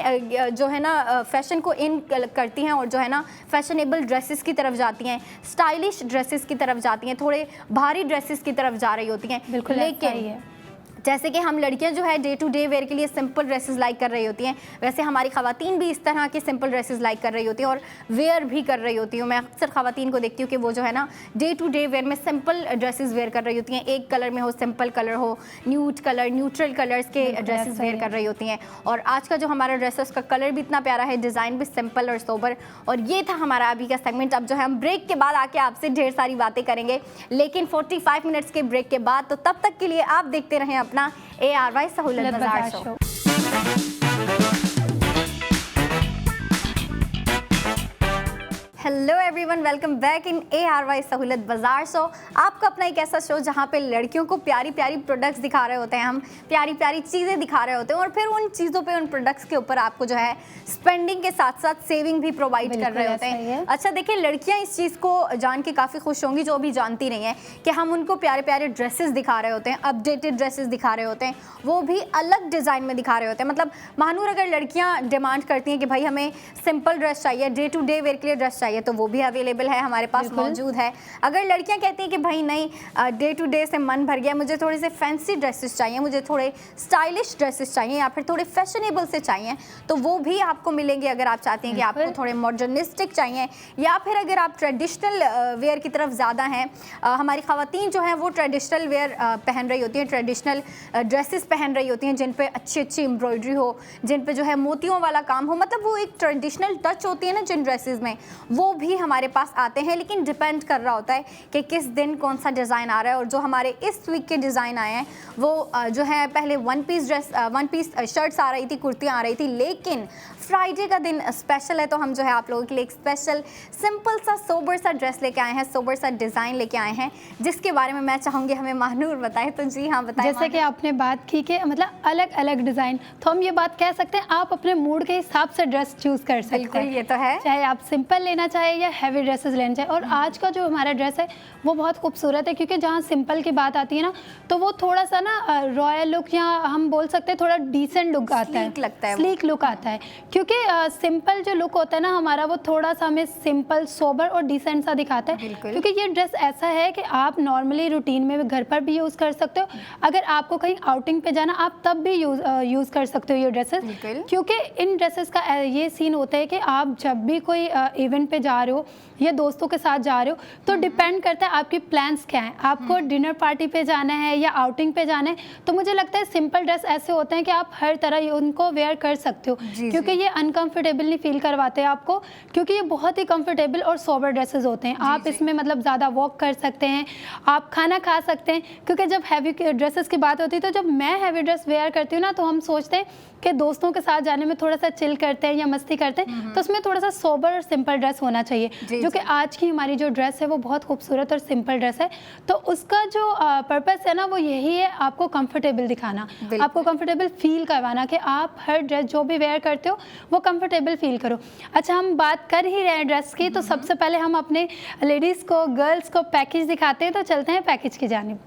Speaker 1: जो है ना फैशन को इन करती हैं, और जो है ना फैशनेबल ड्रेसेस की तरफ जाती हैं, स्टाइलिश ड्रेसेस की तरफ जाती हैं, थोड़े भारी ड्रेसेस की तरफ जा रही होती हैं।
Speaker 2: बिल्कुल,
Speaker 1: लेकिन जैसे कि हम लड़कियां जो है डे टू डे वेयर के लिए सिंपल ड्रेसेस लाइक कर रही होती हैं, वैसे हमारी ख़वातीन भी इस तरह के सिंपल ड्रेसेस लाइक कर रही होती हैं और वेयर भी कर रही होती हूँ। मैं अक्सर ख़वातीन को देखती हूँ कि वो जो है ना डे टू डे वेयर में सिंपल ड्रेसेस वेयर कर रही होती हैं, एक कलर में हो, सिंपल कलर हो, न्यूड कलर, न्यूट्रल कलर्स के ड्रेसेस वेयर कर रही होती हैं। और आज का जो हमारा ड्रेस है उसका कलर भी इतना प्यारा है, डिज़ाइन भी सिंपल और सोबर। और ये था हमारा अभी का सेगमेंट। अब जो है हम ब्रेक के बाद आके आपसे ढेर सारी बातें करेंगे, लेकिन 45 मिनट्स के ब्रेक के बाद। तो तब तक के लिए आप देखते रहें अपना ARY सहूलत बाजार show. Hello everyone, welcome back in ARY सहूलत बाजार शो। आपका अपना एक ऐसा शो जहाँ पे लड़कियों को प्यारी प्यारी प्रोडक्ट्स दिखा रहे होते हैं, हम प्यारी प्यारी चीज़ें दिखा रहे होते हैं, और फिर उन चीज़ों पे, उन प्रोडक्ट्स के ऊपर आपको जो है स्पेंडिंग के साथ साथ सेविंग भी प्रोवाइड कर रहे होते हैं। अच्छा देखिए, लड़कियाँ इस चीज़ को जान के काफ़ी खुश होंगी जो अभी जानती नहीं है कि हम उनको प्यारे प्यारे ड्रेसेस दिखा रहे होते हैं, अपडेटेड ड्रेसेस दिखा रहे होते हैं, वो भी अलग डिज़ाइन में दिखा रहे होते हैं। मतलब महानूर, अगर लड़कियाँ डिमांड करती हैं कि भाई हमें सिंपल ड्रेस चाहिए, डे टू डे वेयर के लिए ड्रेस चाहिए, तो वो भी अवेलेबल है, हमारे पास मौजूद है। अगर लड़कियां कहती हैं कि भाई नहीं, डे टू डे से मन भर गया, मुझे थोड़े से फैंसी ड्रेसेस चाहिए, मुझे थोड़े स्टाइलिश ड्रेसेस चाहिए या फिर थोड़े फैशनेबल से चाहिए, तो वो भी आपको मिलेंगे। अगर आप चाहते हैं कि आपको थोड़े मॉडर्निस्टिक चाहिए, या फिर अगर आप ट्रेडिशनल वेयर की तरफ ज़्यादा हैं, हमारी ख़वातीन जो हैं वो ट्रेडिशनल वेयर पहन रही होती हैं, ट्रेडिशनल ड्रेसेस पहन रही होती हैं जिन पे अच्छी अच्छी एम्ब्रॉयडरी हो, जिन पे जो है मोतियों वाला काम हो, मतलब वो एक ट्रेडिशनल टच होती है ना जिन ड्रेसेस में, वो भी हमारे पास आते हैं। लेकिन डिपेंड कर रहा होता है कि किस दिन कौन सा डिज़ाइन आ रहा है। और जो हमारे इस वीक के डिज़ाइन आए हैं वो जो है पहले वन पीस शर्ट्स आ रही थी, कुर्तियाँ आ रही थी, लेकिन फ्राइडे का दिन स्पेशल है, तो हम जो है आप लोगों के लिए एक स्पेशल सिंपल सा सोबर सा ड्रेस लेके आए हैं, सोबर सा डिज़ाइन लेके आए हैं, जिसके बारे में मैं चाहूँगी हमें महानूर बताएं। तो जी हाँ बताएं।
Speaker 2: जैसे कि आपने बात की कि मतलब अलग अलग डिज़ाइन, तो हम ये बात कह सकते हैं आप अपने मूड के हिसाब से ड्रेस चूज़ कर सकते हैं।
Speaker 1: बिल्कुल, ये तो है,
Speaker 2: चाहे आप सिंपल लेना चाहे या हैवी ड्रेसेस लेना चाहे। और आज का जो हमारा ड्रेस है वो बहुत खूबसूरत है, क्योंकि जहाँ सिंपल की बात आती है ना, तो वो थोड़ा सा ना रॉयल लुक, या हम बोल सकते हैं थोड़ा डिसेंट लुक आता है,
Speaker 1: लगता है,
Speaker 2: स्लीक लुक आता है। क्योंकि सिंपल जो लुक होता है ना हमारा, वो थोड़ा सा हमें सिंपल, सोबर और डिसेंट सा दिखाता है। क्योंकि ये ड्रेस ऐसा है कि आप नॉर्मली रूटीन में घर पर भी यूज़ कर सकते हो, अगर आपको कहीं आउटिंग पे जाना आप तब भी यूज़ कर सकते हो ये ड्रेसेस। क्योंकि इन ड्रेसेस का ये सीन होता है कि आप जब भी कोई इवेंट पे जा रहे हो या दोस्तों के साथ जा रहे हो, तो डिपेंड करता है आपकी प्लान्स क्या हैं। आपको डिनर पार्टी पे जाना है या आउटिंग पे जाना है, तो मुझे लगता है सिंपल ड्रेस ऐसे होते हैं कि आप हर तरह उनको वेयर कर सकते हो, क्योंकि ये अनकंफर्टेबल नहीं फील करवाते आपको, क्योंकि ये बहुत ही कंफर्टेबल और सोबर ड्रेसेस होते हैं। आप इसमें मतलब ज़्यादा वॉक कर सकते हैं, आप खाना खा सकते हैं। क्योंकि जब हैवी ड्रेसेस की बात होती है, तो जब मैं हैवी ड्रेस वेयर करती हूँ ना, तो हम सोचते हैं कि दोस्तों के साथ जाने में थोड़ा सा चिल करते हैं या मस्ती करते हैं, तो उसमें थोड़ा सा सोबर और सिंपल ड्रेस होना चाहिए। जो कि आज की हमारी जो ड्रेस है वो बहुत खूबसूरत और सिंपल ड्रेस है। तो उसका जो पर्पस है ना वो यही है, आपको कंफर्टेबल दिखाना, आपको कंफर्टेबल फील करवाना, कि आप हर ड्रेस जो भी वेयर करते हो वो कंफर्टेबल फील करो। अच्छा, हम बात कर ही रहे हैं ड्रेस की, तो सबसे पहले हम अपने लेडीज़ को, गर्ल्स को पैकेज दिखाते हैं। तो चलते हैं पैकेज की जानिब।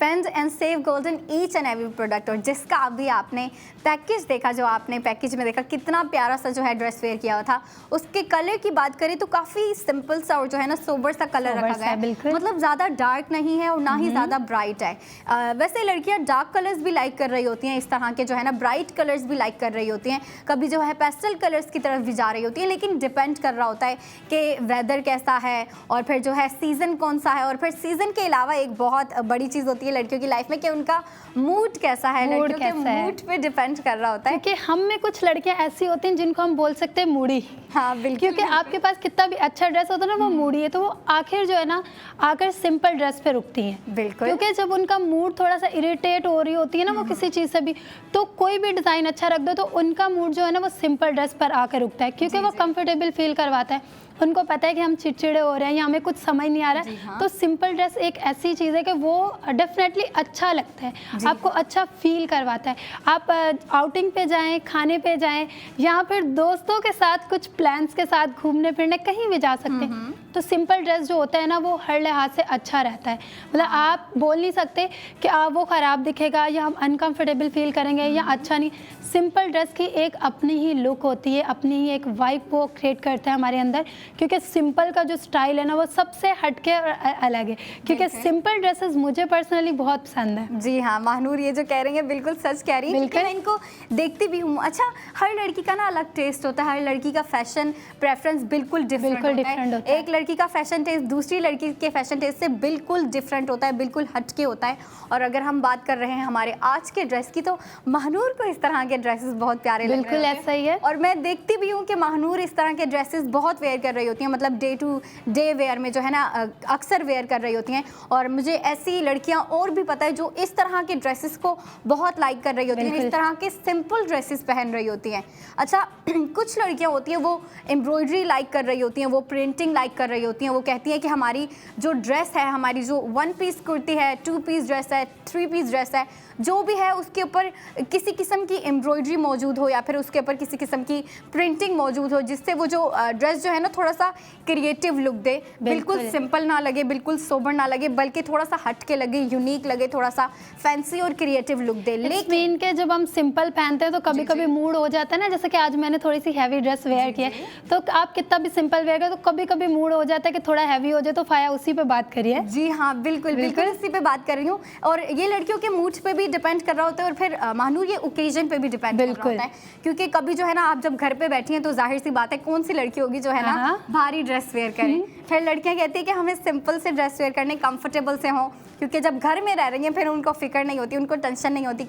Speaker 1: Spend and save golden each and every product. और जिसका अभी आपने पैकेज देखा, जो आपने पैकेज में देखा कितना प्यारा सा जो है ड्रेस वेयर किया हुआ था, उसके कलर की बात करें तो काफ़ी सिंपल सा और जो है ना सोबर सा कलर रखा गया है, मतलब ज़्यादा डार्क नहीं है और ना ही ज़्यादा ब्राइट है। वैसे लड़कियाँ डार्क कलर्स भी लाइक कर रही होती हैं, इस तरह के जो है ना ब्राइट कलर्स भी लाइक कर रही होती हैं, कभी जो है पेस्टल कलर्स की तरफ भी जा रही होती हैं, लेकिन डिपेंड कर रहा होता है कि वेदर कैसा है और फिर जो है सीज़न कौन सा है। और फिर सीज़न के अलावा एक बहुत बड़ी चीज़ होती है लड़कियों की लाइफ में कि उनका मूड कैसा है, लड़कियों के मूड पे डिपेंड कर रहा होता है।
Speaker 2: क्योंकि हम में कुछ लड़कियां ऐसी होती हैं जिनको हम बोल सकते हैं मूडी।
Speaker 1: हाँ बिल्कुल,
Speaker 2: क्योंकि आपके पास कितना भी अच्छा ड्रेस होता है ना, वो मूडी है, तो वो आखिर जो है ना आकर सिंपल ड्रेस पे रुकती हैं।
Speaker 1: बिल्कुल,
Speaker 2: क्योंकि जब उनका मूड थोड़ा सा इरिटेट हो रही होती है ना वो किसी चीज़ से भी, तो कोई भी डिज़ाइन अच्छा रख दो तो उनका मूड जो है ना वो सिंपल ड्रेस पर आकर रुकता है, क्योंकि वो कंफर्टेबल फील करवाता है। उनको पता है कि हम चिड़चिड़े हो रहे हैं या हमें कुछ समझ नहीं आ रहा है,
Speaker 1: हाँ।
Speaker 2: तो सिंपल ड्रेस एक ऐसी चीज़ है कि वो डेफिनेटली अच्छा लगता है, आपको अच्छा फील करवाता है। आप आउटिंग पे जाएं, खाने पे जाएं, या फिर दोस्तों के साथ कुछ प्लान्स के साथ घूमने फिरने कहीं भी जा सकते हैं, तो सिंपल ड्रेस जो होता है ना वो हर लिहाज से अच्छा रहता है। मतलब आप बोल नहीं सकते कि वो ख़राब दिखेगा या हम अनकंफर्टेबल फील करेंगे या अच्छा नहीं। सिंपल ड्रेस की एक अपनी ही लुक होती है, अपनी ही एक वाइब वो क्रिएट करता है हमारे अंदर, क्योंकि सिंपल का जो स्टाइल है ना वो सबसे हटके और अलग है। क्योंकि सिंपल ड्रेसेस मुझे पर्सनली बहुत पसंद है।
Speaker 1: जी हाँ, महानूर ये जो कह रही है बिल्कुल सच कह रही है, क्योंकि मैं इनको देखती भी हूँ। अच्छा, हर लड़की का ना अलग टेस्ट होता है, हर लड़की का फैशन प्रेफरेंस बिल्कुल डिफरेंट होता है। एक लड़की का फैशन टेस्ट दूसरी लड़की के फैशन टेस्ट से बिल्कुल डिफरेंट होता है, बिल्कुल हटके होता है। और अगर हम बात कर रहे हैं हमारे आज के ड्रेस की, तो महानूर को इस तरह के ड्रेसेस बहुत प्यारे लग रहे हैं।
Speaker 2: बिल्कुल ऐसा ही है।
Speaker 1: और मैं देखती भी हूँ कि महानूर इस तरह के ड्रेसेस बहुत वेयर कर रही होती हैं, मतलब डे टू डे वेयर में जो है ना अक्सर वेयर कर रही होती हैं। और मुझे ऐसी लड़कियाँ और भी पता है जो इस तरह के ड्रेसेस को बहुत लाइक कर रही होती हैं, इस तरह के सिंपल ड्रेसेस पहन रही होती हैं। अच्छा, कुछ लड़कियाँ होती हैं वो एम्ब्रॉयडरी लाइक कर रही होती हैं, वो प्रिंटिंग लाइक कर रही होती हैं, वो कहती हैं कि हमारी जो ड्रेस है, हमारी जो 1 पीस कुर्ती है, 2 पीस ड्रेस है, 3 पीस ड्रेस है, जो भी है उसके ऊपर किसी किस्म की एम्ब्रॉयडरी मौजूद हो या फिर उसके ऊपर किसी किस्म की प्रिंटिंग मौजूद हो, जिससे वो जो ड्रेस जो है ना थोड़ा सा क्रिएटिव लुक दे, बिल्कुल सिंपल ना लगे, बिल्कुल सोबर ना लगे, बल्कि थोड़ा सा हट के लगे, यूनिक लगे, थोड़ा सा फैंसी और क्रिएटिव लुक दे।
Speaker 2: लेकिन के जब हम सिंपल पहनते हैं तो कभी कभी मूड हो जाता है ना, जैसे कि आज मैंने थोड़ी सी हैवी ड्रेस वेयर की है, तो आप कितना भी सिंपल वेयर करें तो कभी कभी मूड हो जाता है कि थोड़ा हैवी हो जाए, तो फाया उसी पे बात करिए।
Speaker 1: जी हाँ, बिल्कुल बिल्कुल उसी पे बात कर रही हूँ। और ये लड़कियों के मूड पे भी डिपेंड कर रहा होता है, और फिर महानूर ये ओकेजन पे भी डिपेंड कर रहा होता है, क्योंकि कभी जो है ना आप जब घर पे बैठी हैं तो जाहिर सी बात है कौन सी लड़की होगी जो है ना भारी ड्रेस वेयर करे। फिर लड़कियां कहती है कि हमें सिंपल से ड्रेस वेयर करने, कंफर्टेबल से हों, क्योंकि जब घर में रह रही हैं फिर उनको फिक्र नहीं होती, उनको टेंशन नहीं होती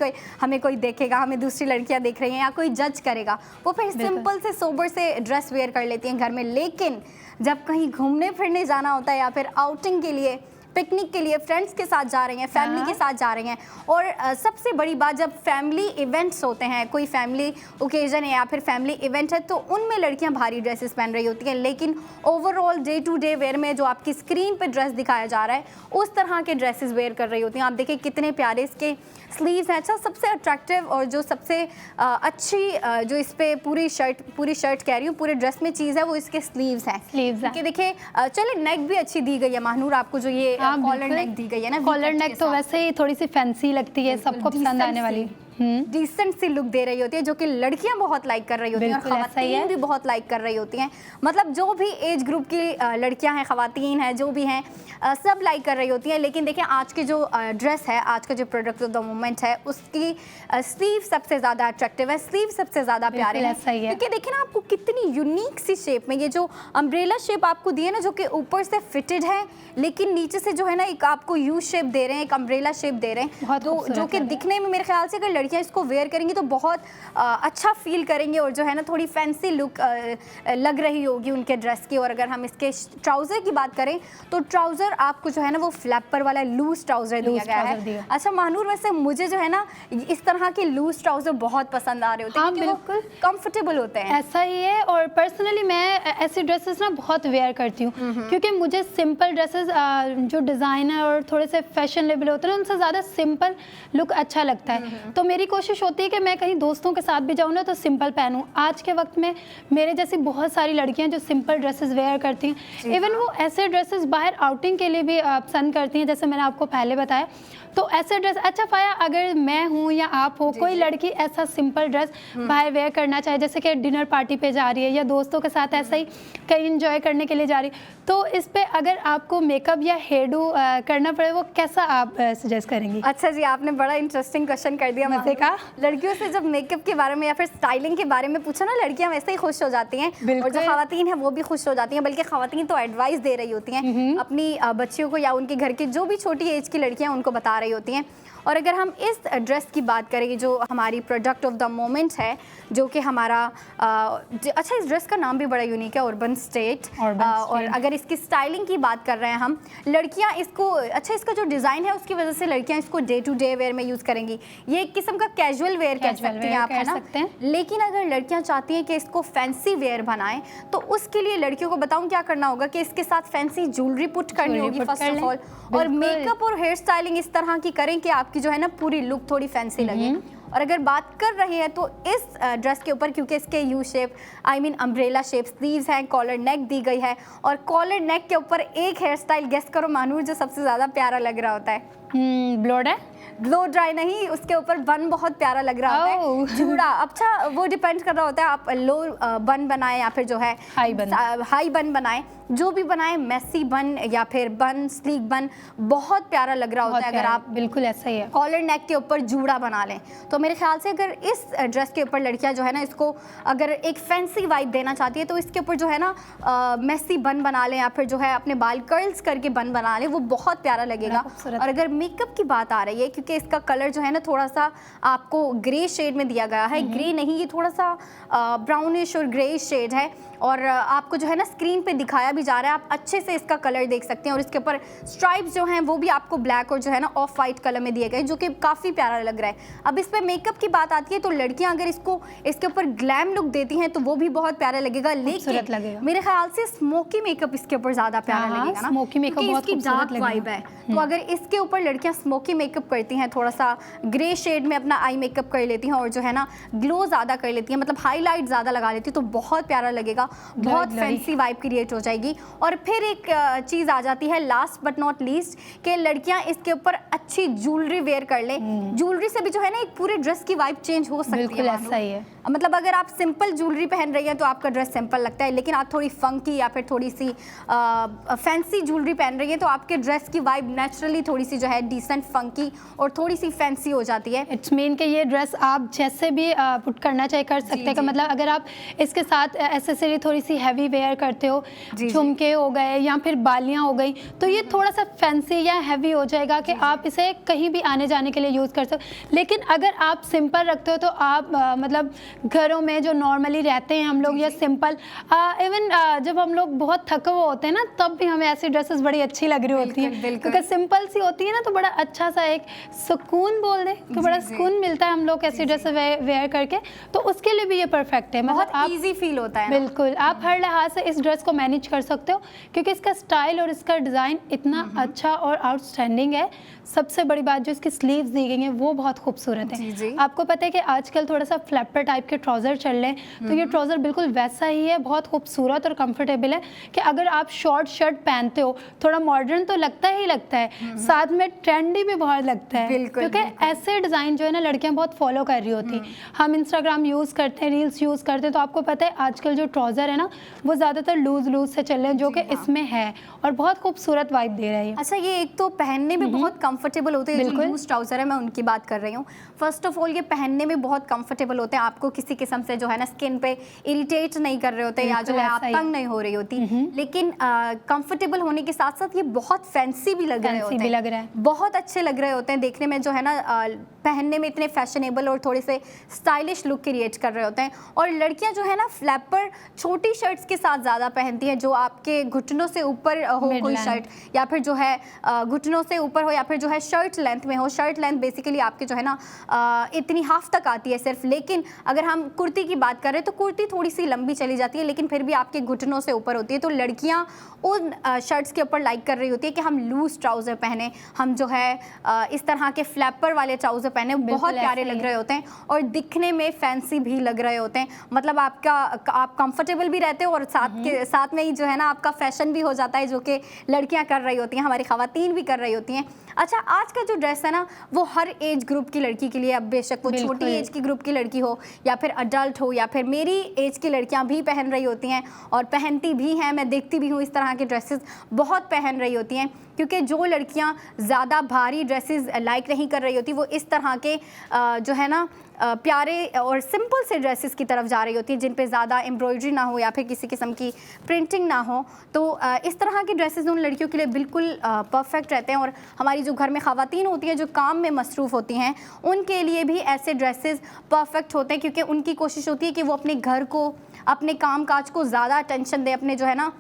Speaker 1: कोई देखेगा, हमें दूसरी लड़कियां देख रही हैं या कोई जज करेगा, वो फिर सिंपल से सोबर से ड्रेस वेयर कर लेती हैं घर में। लेकिन जब कहीं घूमने फिरने जाना होता है या फिर आउटिंग के लिए, पिकनिक के लिए फ्रेंड्स के साथ जा रही हैं, फैमिली के साथ जा रही हैं, और सबसे बड़ी बात जब फैमिली इवेंट्स होते हैं, कोई फैमिली ओकेजन है या फिर फैमिली इवेंट है, तो उनमें लड़कियां भारी ड्रेसेस पहन रही होती हैं। लेकिन overall day to day wear में जो आपकी स्क्रीन पे ड्रेस दिखाया जा रहा है उस तरह के ड्रेसेस वेयर कर रही होती हैं। आप देखिए कितने प्यारे इसके स्लीव्स हैं। अच्छा, सबसे अट्रैक्टिव और जो सबसे अच्छी जो इस पे पूरी शर्ट कह रही हूँ, पूरे ड्रेस में चीज़ है वो इसके स्लीव्स हैं। क्योंकि देखिए चलिए नेक भी अच्छी दी गई है महानूर आपको, जो ये कॉलर नेक दी गई है ना,
Speaker 2: कॉलर नेक तो वैसे ही थोड़ी सी फैंसी लगती है, सबको पसंद आने वाली,
Speaker 1: डिसेंट सी लुक दे रही होती है, जो कि लड़कियां बहुत लाइक कर रही होती हैं और खवातीन भी बहुत लाइक कर रही होती हैं। मतलब जो भी एज ग्रुप की लड़कियां हैं, खवातीन हैं, जो भी हैं, सब लाइक कर रही होती हैं। लेकिन देखिए आज की जो ड्रेस है, आज का जो प्रोडक्ट ऑफ द मोमेंट है, उसकी स्लीव सबसे ज़्यादा अट्रैक्टिव है, स्लीव सबसे ज़्यादा प्यारे हैं, क्योंकि देखिए ना आपको कितनी यूनिक सी शेप में ये जो अम्ब्रेला शेप आपको दी है ना, जो कि ऊपर से फिटेड है लेकिन नीचे से जो है ना एक आपको यू शेप दे रहे हैं, एक अम्ब्रेला शेप दे रहे हैं, तो जो कि दिखने में मेरे ख्याल से अगर लड़कियां इसको वेयर करेंगी तो बहुत अच्छा फील करेंगे और जो है ना थोड़ी फैंसी लुक लग रही होगी उनके ड्रेस की। और अगर हम इसके ट्राउज़र की बात करें तो ट्राउज़र आपको जो है ना वो फ्लैपर वाला लूज ट्राउज़र दिया गया है। अच्छा महानूर, वैसे मुझे जो है ना इस तरह के लूज ट्राउज़र बहुत पसंद आ रहे होते हैं,
Speaker 2: हाँ, बिल्कुल
Speaker 1: कंफर्टेबल होते हैं।
Speaker 2: ऐसा ही है, और पर्सनली मैं ऐसी ड्रेसेस ना बहुत वेयर करती हूँ, क्योंकि मुझे सिंपल ड्रेसेस जो डिज़ाइनर और थोड़े से फैशन लेवल होते हैं उनसे ज़्यादा सिंपल लुक अच्छा लगता है। तो मेरी कोशिश होती है कि मैं कहीं दोस्तों के साथ भी जाऊँ ना तो सिंपल पहनूँ। आज के वक्त में मेरे जैसी बहुत सारी लड़कियां जो सिंपल ड्रेसेस वेयर करती हैं, इवन वो ऐसे ड्रेसेस बाहर आउटिंग के लिए भी पसंद करती हैं, जैसे मैंने आपको पहले बताया। तो ऐसे ड्रेस, अच्छा फाया, अगर मैं हूँ या आप हो, कोई लड़की ऐसा सिंपल ड्रेस बाहर वेयर करना चाहे, जैसे कि डिनर पार्टी पे जा रही है या दोस्तों के साथ ऐसा ही कहीं इंजॉय करने के लिए जा रही है, तो इस पे अगर आपको मेकअप या हेयर डू करना पड़े, वो कैसा आप सजेस्ट करेंगी?
Speaker 1: अच्छा जी, आपने बड़ा इंटरेस्टिंग क्वेश्चन कर दिया
Speaker 2: मजे का।
Speaker 1: लड़कियों से जब मेकअप के बारे में या फिर स्टाइलिंग के बारे में पूछा ना, लड़कियां वैसे ही खुश हो जाती हैं और जो खवातीन है वो भी खुश हो जाती हैं। बल्कि खवातीन तो एडवाइस दे रही होती हैं अपनी बच्चियों को या उनके घर के जो भी छोटी एज की लड़कियां उनको बता रही होती हैं। और अगर हम इस ड्रेस की बात करें जो हमारी प्रोडक्ट ऑफ द मोमेंट है, जो कि हमारा अच्छा, इस ड्रेस का नाम भी बड़ा यूनिक है, अर्बन स्टेट। और अगर इसकी स्टाइलिंग की बात कर रहे हैं हम, लड़कियां इसको, अच्छा इसका जो डिज़ाइन है उसकी वजह से लड़कियां इसको डे टू डे वेयर में यूज़ करेंगी। ये एक किस्म का कैजुअल वेयर कह सकती हैं आप, है ना। लेकिन अगर लड़कियां चाहती हैं कि इसको फैंसी वेयर बनाएं, तो उसके लिए लड़कियों को बताऊं क्या करना होगा कि इसके साथ फैंसी ज्वेलरी पुट करनी होगी फर्स्ट ऑफ ऑल, और मेकअप और हेयर स्टाइलिंग इस तरह की करें कि आपकी जो है ना पूरी लुक थोड़ी फैंसी लगे। और अगर बात कर रहे हैं तो इस ड्रेस के ऊपर, क्योंकि इसके U shape, I mean umbrella shape sleeves हैं, कॉलर नेक दी गई है, और कॉलर नेक के ऊपर एक हेयर स्टाइल गेस करो मानूर जो सबसे ज़्यादा प्यारा लग रहा होता है।
Speaker 2: Blow dry?
Speaker 1: ब्लो ड्राई नहीं, उसके ऊपर बन बहुत प्यारा लग रहा होता है, जूड़ा। अच्छा, वो डिपेंड कर रहा होता है आप लो बन बनाएं या फिर जो है हाई बन बनाएं, जो भी बनाएं, मेसी बन या फिर बन, स्लीक बन, बहुत प्यारा लग रहा होता है। अगर आप
Speaker 2: बिल्कुल ऐसा ही है,
Speaker 1: कॉलर नेक के ऊपर जूड़ा बना लें, तो मेरे ख्याल से अगर इस ड्रेस के ऊपर लड़कियां जो है ना इसको अगर एक फैंसी वाइब देना चाहती है, तो इसके ऊपर जो है ना मेसी बन बना लें या फिर जो है अपने बाल कर्ल्स करके बन बना लें, वो बहुत प्यारा लगेगा। और अगर मेकअप की बात आ रही है, क्योंकि इसका कलर जो है ना थोड़ा सा आपको ग्रे शेड में दिया गया है, ग्रे नहीं, ये थोड़ा सा ब्राउनिश और ग्रे शेड है, और आपको जो है ना स्क्रीन पे दिखाया भी जा रहा है, आप अच्छे से इसका कलर देख सकते हैं। और इसके ऊपर स्ट्राइप्स जो हैं वो भी आपको ब्लैक और जो है ना ऑफ वाइट कलर में दिए गए, जो कि काफ़ी प्यारा लग रहा है। अब इस पे मेकअप की बात आती है तो लड़कियां अगर इसको इसके ऊपर ग्लैम लुक देती हैं तो वो भी बहुत प्यारा लगेगा, लेकिन मेरे ख्याल से स्मोकी मेकअप इसके ऊपर ज़्यादा प्यारा लगेगा ना,
Speaker 2: स्मोकी मेकअप बहुत
Speaker 1: डार्क वाइब है। तो अगर इसके ऊपर लड़कियां स्मोकी मेकअप करती हैं, थोड़ा सा ग्रे शेड में अपना आई मेकअप कर लेती हैं और जो है ना ग्लो ज़्यादा कर लेती हैं, मतलब हाईलाइट ज़्यादा लगा लेती हैं, तो बहुत प्यारा लगेगा, बहुत फैंसी वाइब क्रिएट हो जाएगी। और फिर एक चीज़ आ जाती है लास्ट बट नॉट लीस्ट, कि लड़कियां इसके ऊपर अच्छी ज्वेलरी वेयर कर लें। ज्वेलरी से भी जो है ना एक पूरी ड्रेस की वाइब चेंज हो सकती है।
Speaker 2: ऐसा ही है,
Speaker 1: मतलब अगर आप सिंपल ज्वेलरी पहन रही हैं तो आपका ड्रेस सिंपल लगता है, लेकिन आप थोड़ी फंकी या फिर थोड़ी सी फैंसी ज्वेलरी पहन रही हैं तो आपके ड्रेस की वाइब नेचुरली थोड़ी सी जो है डिसेंट, फंकी और थोड़ी सी फैंसी हो जाती है।
Speaker 2: इट्स मीन कि ये ड्रेस आप जैसे भी पुट करना चाहे कर सकते हैं। मतलब अगर आप इसके साथ एसेसरी थोड़ी सी हैवी वेयर करते हो, झुमके हो गए या फिर बालियां हो गई, तो ये थोड़ा सा फैंसी या हैवी हो जाएगा कि आप इसे कहीं भी आने जाने के लिए यूज़ कर सकते। लेकिन अगर आप सिंपल रखते हो तो आप मतलब घरों में जो नॉर्मली रहते हैं हम लोग, या सिंपल इवन जब हम लोग बहुत थके हुए होते हैं ना, तब भी हमें ऐसी ड्रेसेस बड़ी अच्छी लग रही होती हैं, क्योंकि सिंपल सी होती है ना, तो बड़ा अच्छा सा एक सुकून बोल दें कि बड़ा सुकून मिलता है हम लोग ऐसी ड्रेसेस वेयर करके, तो उसके लिए भी ये परफेक्ट है।
Speaker 1: मतलब बहुत इजी फील होता है।
Speaker 2: बिल्कुल, आप हर लिहाज से इस ड्रेस को मैनेज कर सकते हो, क्योंकि इसका स्टाइल और इसका डिज़ाइन इतना अच्छा और आउटस्टैंडिंग है। सबसे बड़ी बात जो इसकी स्लीव्स दी गई हैं वो बहुत खूबसूरत है। आपको पता है कि आजकल थोड़ा सा फ्लैपर टाइप के ट्राउज़र चल रहे हैं, तो ये ट्राउज़र बिल्कुल वैसा ही है, बहुत खूबसूरत और कंफर्टेबल है कि अगर आप शॉर्ट शर्ट पहनते हो, थोड़ा मॉडर्न तो लगता ही लगता है, साथ में ट्रेंडी भी बहुत लगता है, क्योंकि ऐसे डिज़ाइन जो है ना लड़कियां बहुत फॉलो कर रही होती हैं। हम इंस्टाग्राम यूज़ करते हैं, रील्स यूज़ करते हैं, तो आपको पता है आजकल जो ट्राउज़र है ना वो ज़्यादातर लूज से चल रहे हैं, जो कि इसमें है और बहुत खूबसूरत वाइब दे रहा है।
Speaker 1: अच्छा, ये एक तो पहनने में बहुत कंफर्टेबल होते हैं, जो लूज ट्राउजर है मैं उनकी बात कर रही हूँ। फर्स्ट ऑफ ऑल ये पहनने में बहुत कंफर्टेबल होते हैं, आपको किसी किस्म से जो है ना स्किन पे इरिटेट नहीं कर रहे होते या जो है आप तंग नहीं हो रही होती। लेकिन कंफर्टेबल होने के साथ साथ ये बहुत फैंसी भी लग रहे होते हैं, बहुत अच्छे लग रहे होते हैं देखने में, जो है ना पहनने में इतने फैशनेबल और थोड़े से स्टाइलिश लुक क्रिएट कर रहे होते हैं। और लड़कियां जो है ना फ्लैपर छोटी शर्ट्स के साथ ज़्यादा पहनती हैं, जो आपके घुटनों से ऊपर हो कोई शर्ट, या फिर जो है घुटनों से ऊपर हो, या फिर जो है शर्ट लेंथ में हो। शर्ट लेंथ बेसिकली आपके जो है ना इतनी हाफ तक आती है सिर्फ, लेकिन अगर हम कुर्ती की बात करें तो कुर्ती थोड़ी सी लंबी चली जाती है, लेकिन फिर भी आपके घुटनों से ऊपर होती है। तो लड़कियां उन शर्ट्स के ऊपर लाइक कर रही होती है कि हम लूज ट्राउज़र पहने, हम जो है इस इस तरह के फ्लैपर वाले ट्राउजर पहने, बहुत प्यारे लग रहे होते हैं और दिखने में फैंसी भी लग रहे होते हैं। मतलब आप कंफर्टेबल भी रहते हो और साथ में ही जो है ना आपका फैशन भी हो जाता है, जो कि लड़कियां कर रही होती हैं, हमारी खवातीन भी कर रही होती हैं। अच्छा, आज का जो ड्रेस है ना वो हर एज ग्रुप की लड़की के लिए, अब बेशक वो छोटी एज की ग्रुप की लड़की हो या फिर अडल्ट हो या फिर मेरी एज की लड़कियां भी पहन रही होती हैं और पहनती भी हैं। मैं देखती भी हूँ इस तरह के ड्रेसेस बहुत पहन रही होती हैं, क्योंकि जो लड़कियां ज़्यादा भारी ड्रेसेस लाइक नहीं कर रही होती वो इस तरह के जो है ना प्यारे और सिंपल से ड्रेसेस की तरफ जा रही होती है, जिन पे ज़्यादा एम्ब्रॉयडरी ना हो या फिर किसी किस्म की प्रिंटिंग ना हो। तो इस तरह के ड्रेसेस उन लड़कियों के लिए बिल्कुल परफेक्ट रहते हैं। और हमारी जो घर में ख़वातीन होती हैं जो काम में मसरूफ़ होती हैं, उनके लिए भी ऐसे ड्रेसेस परफेक्ट होते हैं, क्योंकि उनकी कोशिश होती है कि वो अपने घर को, अपने काम काज को ज़्यादा अटेंशन दें, अपने जो है ना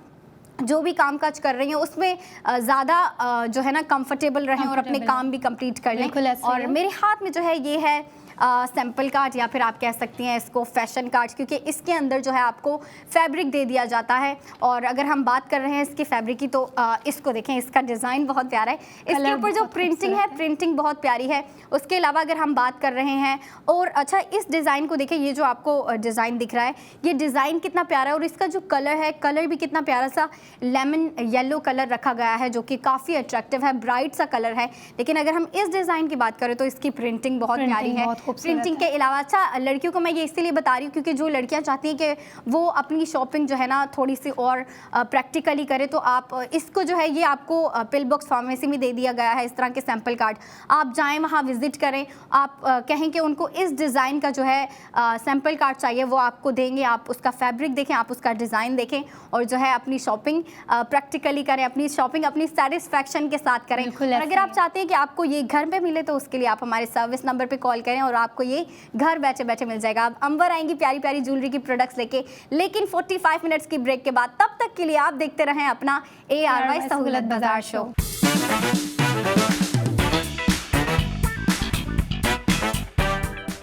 Speaker 1: जो भी काम काज कर रही हैं उसमें ज़्यादा जो है ना कंफर्टेबल रहें और अपने काम भी कंप्लीट कर लें। और मेरे हाथ में जो है ये है सैम्पल कार्ड या फिर आप कह सकती हैं इसको फैशन कार्ड, क्योंकि इसके अंदर जो है आपको फैब्रिक दे दिया जाता है। और अगर हम बात कर रहे हैं इसके फैब्रिक की तो इसको देखें, इसका डिज़ाइन बहुत प्यारा है, इसके ऊपर जो प्रिंटिंग है प्रिंटिंग बहुत प्यारी है। उसके अलावा अगर हम बात कर रहे हैं और अच्छा इस डिज़ाइन को देखें, ये जो आपको डिज़ाइन दिख रहा है ये डिज़ाइन कितना प्यारा है और इसका जो कलर है, कलर भी कितना प्यारा सा लेमन येलो कलर रखा गया है, जो कि काफ़ी अट्रैक्टिव है, ब्राइट सा कलर है। लेकिन अगर हम इस डिज़ाइन की बात करें तो इसकी प्रिंटिंग बहुत प्यारी है। प्रिंटिंग के अलावा अच्छा लड़कियों को मैं ये इसलिए बता रही हूँ क्योंकि जो लड़कियाँ चाहती हैं कि वो अपनी शॉपिंग जो है ना थोड़ी सी और प्रैक्टिकली करे, तो आप इसको जो है ये आपको पिल बॉक्स फार्मेसी में दे दिया गया है इस तरह के सैम्पल कार्ड। आप जाएं वहाँ विजिट करें, आप कहें कि उनको इस डिज़ाइन का जो है सैम्पल कार्ड चाहिए, वो आपको देंगे। आप उसका फैब्रिक देखें, आप उसका डिज़ाइन देखें और जो है अपनी शॉपिंग प्रैक्टिकली करें, अपनी शॉपिंग अपनी सेटिस्फैक्शन के साथ करें। और अगर आप चाहते हैं कि आपको ये घर पे मिले तो उसके लिए आप हमारे सर्विस नंबर पे कॉल करें और आपको ये घर बैठे बैठे मिल जाएगा। अब अंबर आएंगी प्यारी प्यारी ज्वेलरी की प्रोडक्ट्स लेके, लेकिन 45 मिनट्स की ब्रेक के बाद। तब तक के लिए आप देखते रहें अपना ARY सहूलत बाजार शो।